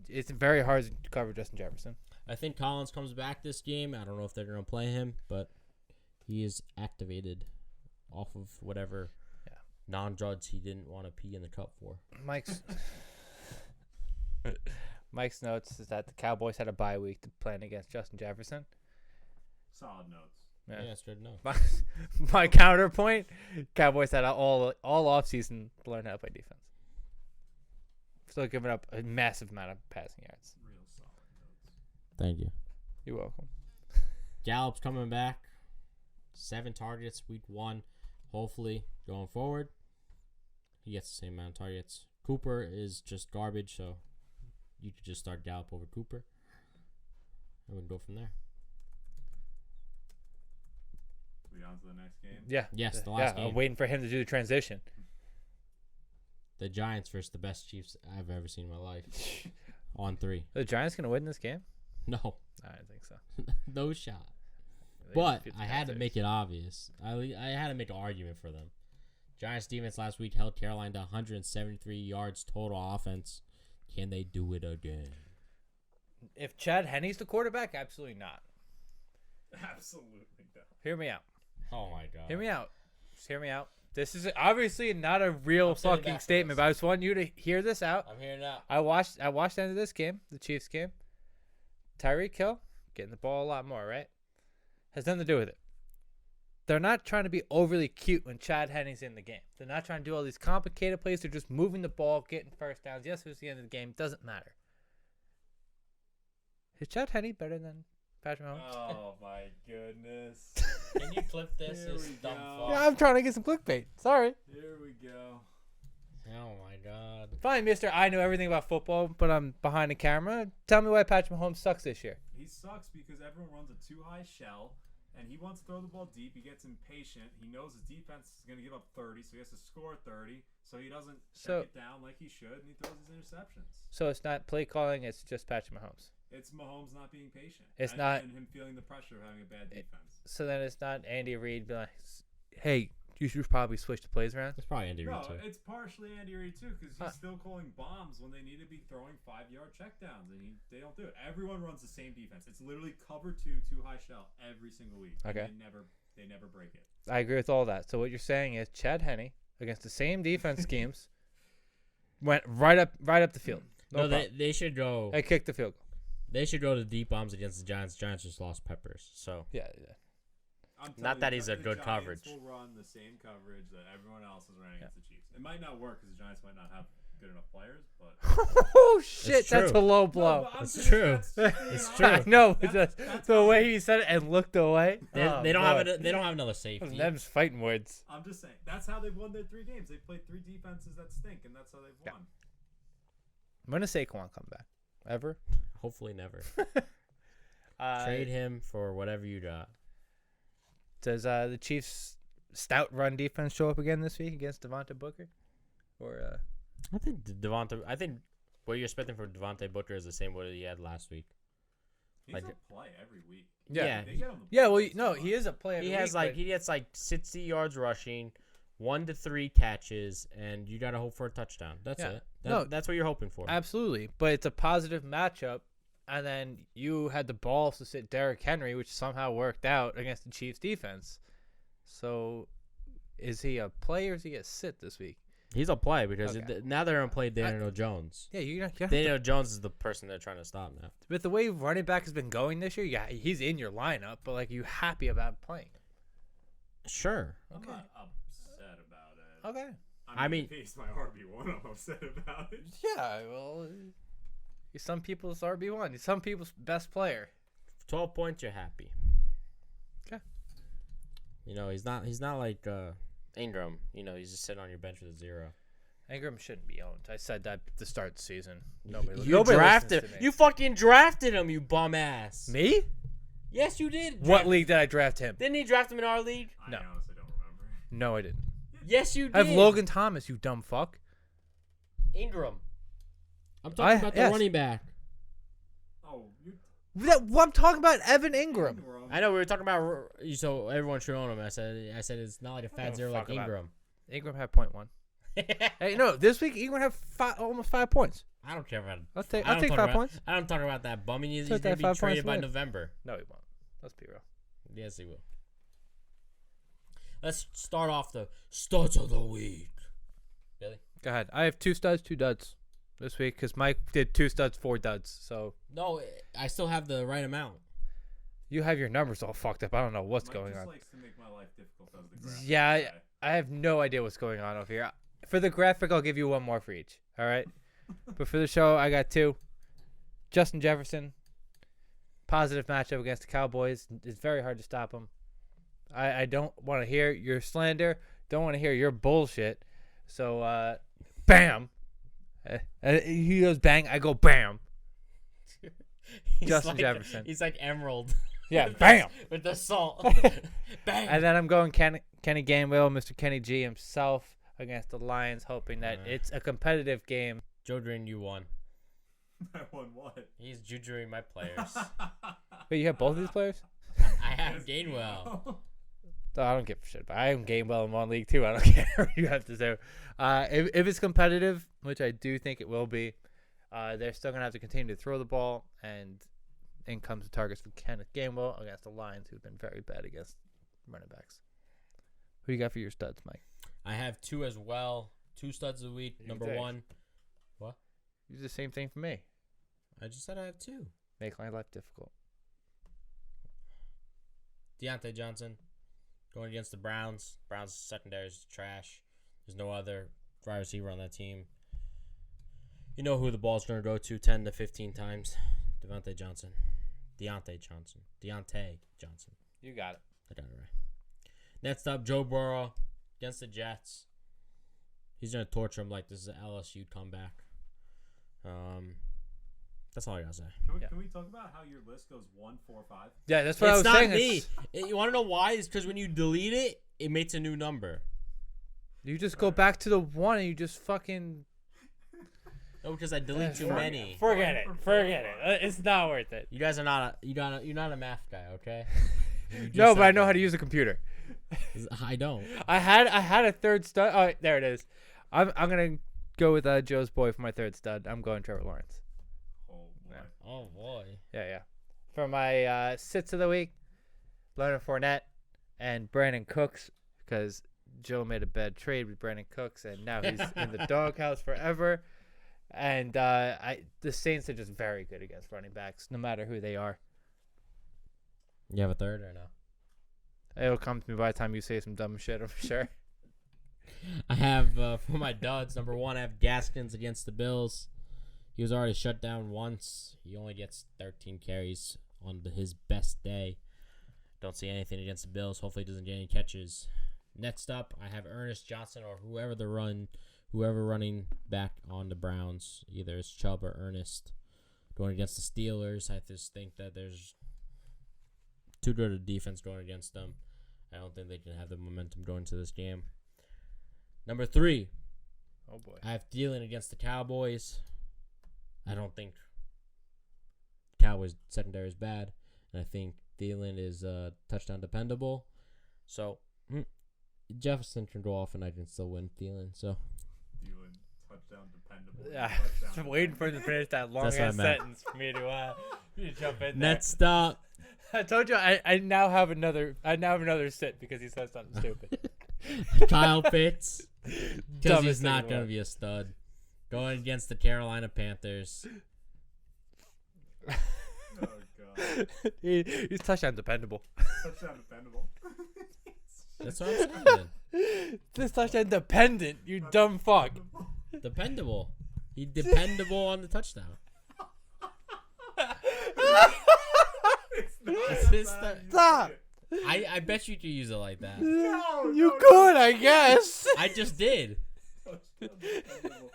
It's very hard to cover Justin Jefferson. I think Collins comes back this game. I don't know if they're going to play him, but he is activated off of whatever non-drugs he didn't want to pee in the cup for. Mike's notes is that the Cowboys had a bye week to plan against Justin Jefferson. Solid notes. Yeah, that's good enough. My counterpoint: Cowboys had all offseason to learn how to play defense. Still giving up a massive amount of passing yards. Real solid notes. Thank you. You're welcome. Gallup's coming back. 7 targets week 1. Hopefully, going forward, he gets the same amount of targets. Cooper is just garbage, so you could just start Gallup over Cooper. And we can go from there. We on to the next game? Yeah. Yes, the last game. I'm waiting for him to do the transition. The Giants versus the best Chiefs I've ever seen in my life. On 3. Are the Giants gonna win this game? No. I don't think so. No shot. They But beat the I had to Panthers. make it obvious. I had to make an argument for them. Giants defense last week held Carolina to 173 yards total offense. Can they do it again? If Chad Henne's the quarterback, absolutely not. Absolutely not. Hear me out. Oh my god. Hear me out. Just hear me out. This is obviously not a real I'm sitting fucking back for statement, this. but I just want you to hear this out. I'm here now. I watched the end of this game, the Chiefs game. Tyreek Hill getting the ball a lot more, right? Has nothing to do with it. They're not trying to be overly cute when Chad Henne's in the game. They're not trying to do all these complicated plays. They're just moving the ball, getting first downs. Yes, it was the end of the game. Doesn't matter. Is Chad Henne better than Patrick Mahomes? Oh my goodness. Can you clip this? Here This we dumb go. fuck? Yeah, I'm trying to get some clickbait. Sorry. Here we go. Oh my god. Fine, mister. I know everything about football, but I'm behind the camera. Tell me why Patrick Mahomes sucks this year. He sucks because everyone runs a too high shell, and he wants to throw the ball deep. He gets impatient. He knows his defense is going to give up 30, so he has to score 30. So he doesn't check it down like he should, and he throws his interceptions. So it's not play calling. It's just Patrick Mahomes. It's Mahomes not being patient. It's and, not- and him feeling the pressure of having a bad defense. So then it's not Andy Reid being like, hey, you should probably switch the plays around. It's probably Andy Reid No, too. it's partially Andy Reid too, because Huh. he's still calling bombs when they need to be throwing 5-yard checkdowns, and they don't do it. Everyone runs the same defense. It's literally cover 2, too high shell every single week. and Okay. They never break it. I agree with all that. So what you're saying is Chad Henne against the same defense schemes went right up the field. No, they should go. I kicked the field goal. They should go to deep bombs against the Giants. Giants just lost Peppers, so Yeah. Not that he's a good Giants coverage. will run the same coverage that everyone else is running against the Chiefs. It might not work because the Giants might not have good enough players, but Oh shit, It's true. that's a low No, blow. but I'm It's saying true. that's- It's true. I know, but That's the how way he said it and looked away. they Oh, don't boy. have they don't have another safety. Them's fighting words. I'm just saying that's how they've won their 3 games. They've played 3 defenses that stink, and that's how they've won. When does Saquon come back? Ever? Hopefully never. Trade him for whatever you got. Does the Chiefs' stout run defense show up again this week against Devonta Booker? Or I think what you're expecting from Devonta Booker is the same what he had last week. He's Like- a play every week. Yeah. They get him the yeah, ball well, so no, much. he is a player. He gets like 60 yards rushing, 1 to 3 catches, and you gotta hope for a touchdown. That's Yeah. it. No. That's what you're hoping for. Absolutely, but it's a positive matchup. And then you had the balls to sit Derrick Henry, which somehow worked out against the Chiefs' defense. So, is he a play or is he a sit this week? He's a play because Okay. now they're gonna play Daniel Jones. Yeah, you have to, Daniel Jones is the person they're trying to stop now. with the way running back has been going this year. Yeah, he's in your lineup, but like, you happy about playing? Sure. I'm Okay. not upset about it. Okay. I mean- if he's my RB1, I'm upset about it. Yeah, well, he's some people's RB1. He's some people's best player. 12 points, you're happy. Okay. You know, he's not like Ingram, he's just sitting on your bench with a 0. Ingram shouldn't be owned. I said that to start the season. Nobody you nobody drafted. listens to me. You fucking drafted him, you bum ass. Me? Yes, you did. What league did I draft him? Didn't he draft him in our league? No. I honestly don't remember. No, I didn't. Yes, you did. I have Logan Thomas, you dumb fuck. Ingram. I'm talking about the yes. running back. Oh, you I'm talking about Evan Ingram. Ingram. I know we were talking about so everyone should own him. I said it's not like a fat don't zero like fuck about Ingram. Ingram had 0.1. Hey, no, this week Ingram had almost 5 points. I don't care about. I'll take I don't talk 5 about- points. I don't talk about that bum. He's Took gonna that be 5 traded points by away. November. No, he won't. Let's be real. Yes, he will. Let's start off the studs of the week. Billy? Go ahead. I have 2 studs, 2 duds this week because Mike did 2 studs, 4 duds. So No, I still have the right amount. you have your numbers all fucked up. I don't know what's Mike going just on. likes to make my life difficult as the graphic Yeah, guy. I have no idea what's going on over here. For the graphic, I'll give you 1 more for each. All right. But for the show, I got 2. Justin Jefferson, positive matchup against the Cowboys. It's very hard to stop him. I don't want to hear your slander. Don't want to hear your bullshit. So, bam. He goes bang. I go bam. Justin Jefferson. He's like Emerald. Yeah, With bam. with the salt. Bang. And then I'm going Kenny Gainwell, Mr. Kenny G himself against the Lions, hoping that it's a competitive game. Jodrin, you won. I won what? He's jujuing my players. Wait, you have both of these players? I have Gainwell. Oh, I don't give a shit. But I am Gainwell in 1 league too. I don't care what you have to do. If it's competitive, which I do think it will be, they're still gonna have to continue to throw the ball, and in comes the targets for Kenneth Gainwell against the Lions, who've been very bad against running backs. Who you got for your studs, Mike? I have 2 as well. 2 studs of the week. You Number think? 1. What? You do the same thing for me. I just said I have 2. Make my life difficult. Deontay Johnson going against the Browns. Browns secondary is trash. There's no other wide receiver on that team. You know who the ball's going to go to 10 to 15 times. Deontay Johnson. You got it. I got it right. Next up, Joe Burrow against the Jets. He's going to torture him like this is an LSU comeback. That's all I got to say. Can we talk about how your list goes 1, 4, 5? Yeah, that's what I was It's not saying. me. You want to know why? It's because when you delete it, it makes a new number. You just go back to the 1 and you just fucking No, because I delete too many. Forget it. It's not worth it. You guys are not you're not a math guy, okay? You just No, but I said know that. how to use a computer. I don't. I had a third stud. Oh, there it is. I'm gonna go with Joe's boy for my third stud. I'm going Trevor Lawrence. Oh, boy. Oh boy. Yeah. For my sits of the week, Leonard Fournette and Brandon Cooks, because Joe made a bad trade with Brandon Cooks, and now he's in the doghouse forever. And the Saints are just very good against running backs, no matter who they are. You have a third or no? It'll come to me by the time you say some dumb shit, I'm sure. I have, for my duds, number 1, I have Gaskins against the Bills. He was already shut down once. He only gets 13 carries on his best day. Don't see anything against the Bills. Hopefully he doesn't get any catches. Next up, I have Ernest Johnson or whoever running back on the Browns. Either it's Chubb or Ernest. Going against the Steelers, I just think that there's too good a defense going against them. I don't think they can have the momentum going into this game. Number 3, Oh, boy. I have Thielen against the Cowboys. I don't think Cowboys secondary is bad, and I think Thielen is touchdown dependable. So Jefferson can go off, and I can still win Thielen. So Thielen, touchdown dependable. Yeah, Touchdown I'm waiting for him to finish that long That's what I ass meant. sentence for me to jump in there. next up, I told you I now have another sit because he said something stupid. Kyle Pitts, because Dumbest he's thing not in the going to world. be a stud. Going against the Carolina Panthers. Oh, God. He's touchdown dependable. Touchdown dependable. That's what I'm saying. This touchdown dependent, you dumb fuck. Dependable. He dependable on the touchdown. It's not. It's his That's how you Stop. say it. I bet you could use it like that. No, You no, could, I guess. I just did. Touchdown dependable.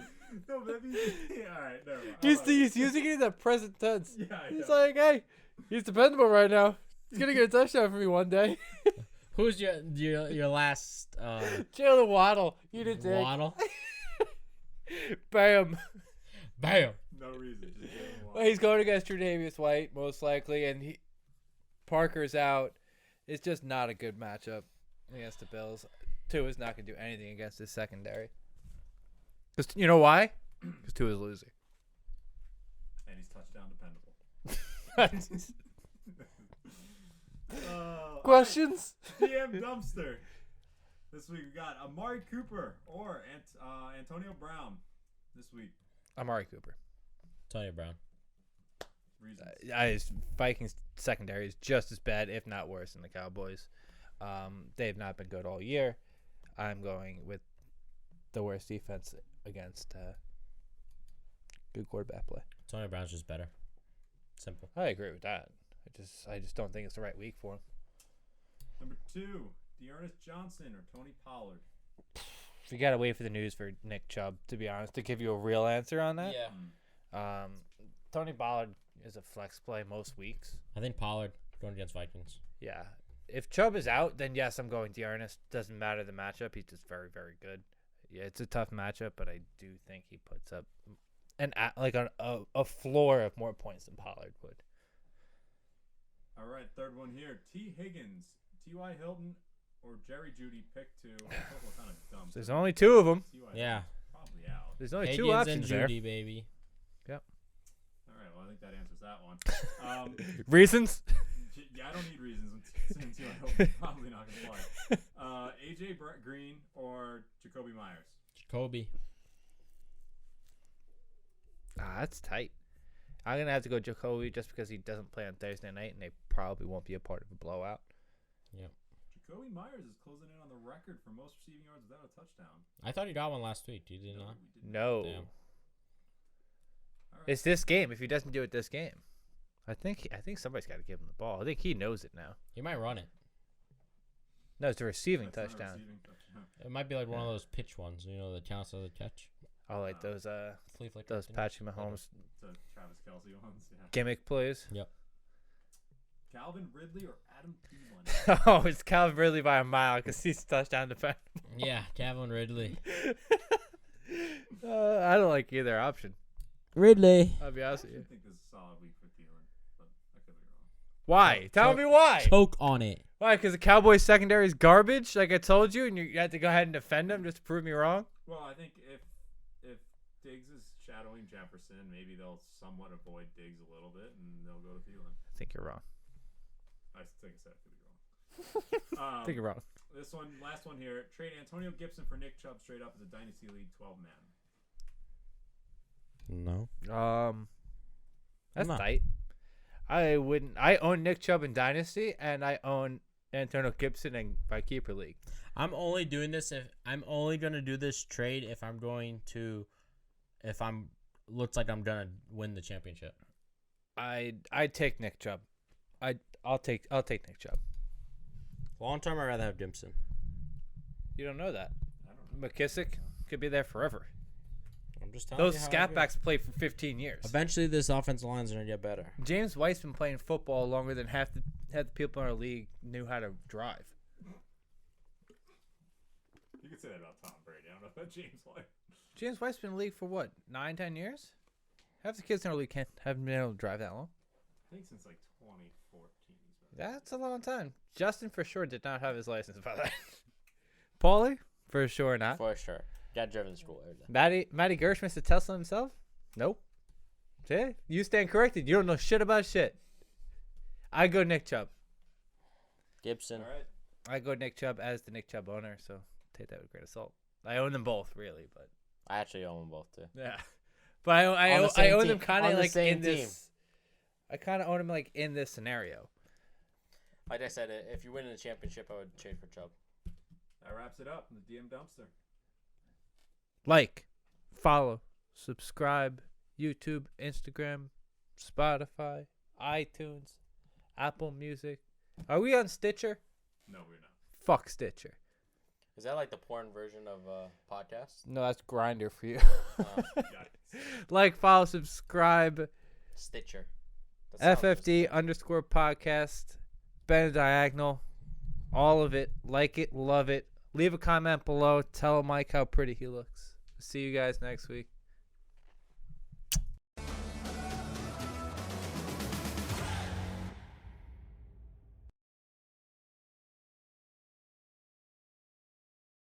No, but that means, yeah, all right, never mind. He's using it in the present tense. Yeah, I He's know. like, hey, he's dependable right now. He's gonna get a touchdown for me one day. Who's your last Jalen Waddle, you did dig. Waddle? Bam. Bam. No reason. Just Jalen Waddle. Well, he's going against Tre'Davious White most likely, and Parker's out. It's just not a good matchup against the Bills. Tua's not gonna do anything against his secondary. Cause you know why? Because Tua's losing. And he's touchdown dependable. Questions? DM Dumpster. This week we got Amari Cooper or Antonio Brown. This week. Amari Cooper. Tony Brown. Reasons. Vikings secondary is just as bad, if not worse, than the Cowboys. They have not been good all year. I'm going with the worst defense against good quarterback play. Tony Brown's just better. Simple. I agree with that. I just don't think it's the right week for him. Number 2, Ernest Johnson or Tony Pollard. You gotta wait for the news for Nick Chubb, to be honest, to give you a real answer on that. Yeah. Tony Pollard is a flex play most weeks. I think Pollard going against Vikings. Yeah. If Chubb is out, then yes, I'm going Ernest. Doesn't matter the matchup. He's just very, very good. Yeah, it's a tough matchup, but I do think he puts up a floor of more points than Pollard would. All right, third one here. T. Higgins, T.Y. Hilton, or Jerry Jeudy. Pick 2. Both look kind of dumb. There's only 2 of them. T.Y. Yeah. Probably out. There's only Higgins 2 options and there. Judy, baby. All right, well, I think that answers that one. Reasons? Yeah, I don't need reasons. Since T.Y. Hilton's probably not going to play. A.J. Green or Jacoby Myers. Jacoby. That's tight. I'm going to have to go Jacoby just because he doesn't play on Thursday night, and they probably won't be a part of a blowout. Yep. Jacoby Myers is closing in on the record for most receiving yards without a touchdown. I thought he got one last week. You did not? we didn't. No. Damn. All right. It's this game. If he doesn't do it this game, I think somebody's got to give him the ball. I think he knows it now. He might run it. No, it's a receiving That's not a touchdown. receiving touchdown. It might be like one of those pitch ones, that counts as a catch. Oh, like those Flea flicker. those Patrick Mahomes The Travis Kelce ones. Yeah. gimmick plays. Yep. Calvin Ridley or Adam Thielen. Oh, it's Calvin Ridley by a mile because he's touchdown defender. Yeah, Calvin Ridley. I don't like either option. Ridley. I'll be honest with I you. think this is a solid week for Thielen, but I could be wrong. Why? Tell me why. Choke on it. Why? Because the Cowboys secondary is garbage, like I told you, and you had to go ahead and defend them just to prove me wrong. Well, I think if Diggs is shadowing Jefferson, maybe they'll somewhat avoid Diggs a little bit, and they'll go to Thielen. I think you're wrong. I think I said I could be wrong. Think you're wrong. This one, last one here. Trade Antonio Gibson for Nick Chubb straight up as a Dynasty League 12-man. No. That's No. tight. I wouldn't. I own Nick Chubb in Dynasty, and I own Antonio Gibson in my keeper league. I'm only doing this if I'm only gonna do this trade if looks like I'm gonna win the championship. I'd take Nick Chubb. I'll take Nick Chubb. Long term, I'd rather have Gibson. You don't know that. I don't know. McKissick could be there forever. I'm just telling Those you how I scat feel. backs played for 15 years. Eventually, this offensive line is gonna get better. James White's been playing football longer than half the people in our league knew how to drive. You could say that about Tom Brady. I don't know about James White. James White's been in the league for what, 9-10 years? Half the kids in our league haven't been able to drive that long. I think since like 2014. He's been That's a long time. Justin for sure did not have his license by that. Paulie? For sure not. For sure. Got driven to school every day. Matty Gersh missed a Tesla himself? Nope. See? You stand corrected. You don't know shit about shit. I go Nick Chubb. Gibson. All right. I go Nick Chubb as the Nick Chubb owner, so take that with a grain of salt. I own them both, really, but I actually own them both too. yeah. But I On the own same them team. kind On of the like same in this. I kind of own them like in this scenario. Like I said, if you win the championship, I would trade for Chubb. That wraps it up in the DM dumpster. Like, follow, subscribe, YouTube, Instagram, Spotify, iTunes, Apple Music. Are we on Stitcher? No, we're not. Fuck Stitcher. Is that like the porn version of podcast? No, that's Grinder for you. Yikes. Like, follow, subscribe, Stitcher. That sounds FFD_podcast, Ben Diagonal, all of it. Like it, love it. Leave a comment below. Tell Mike how pretty he looks. See you guys next week.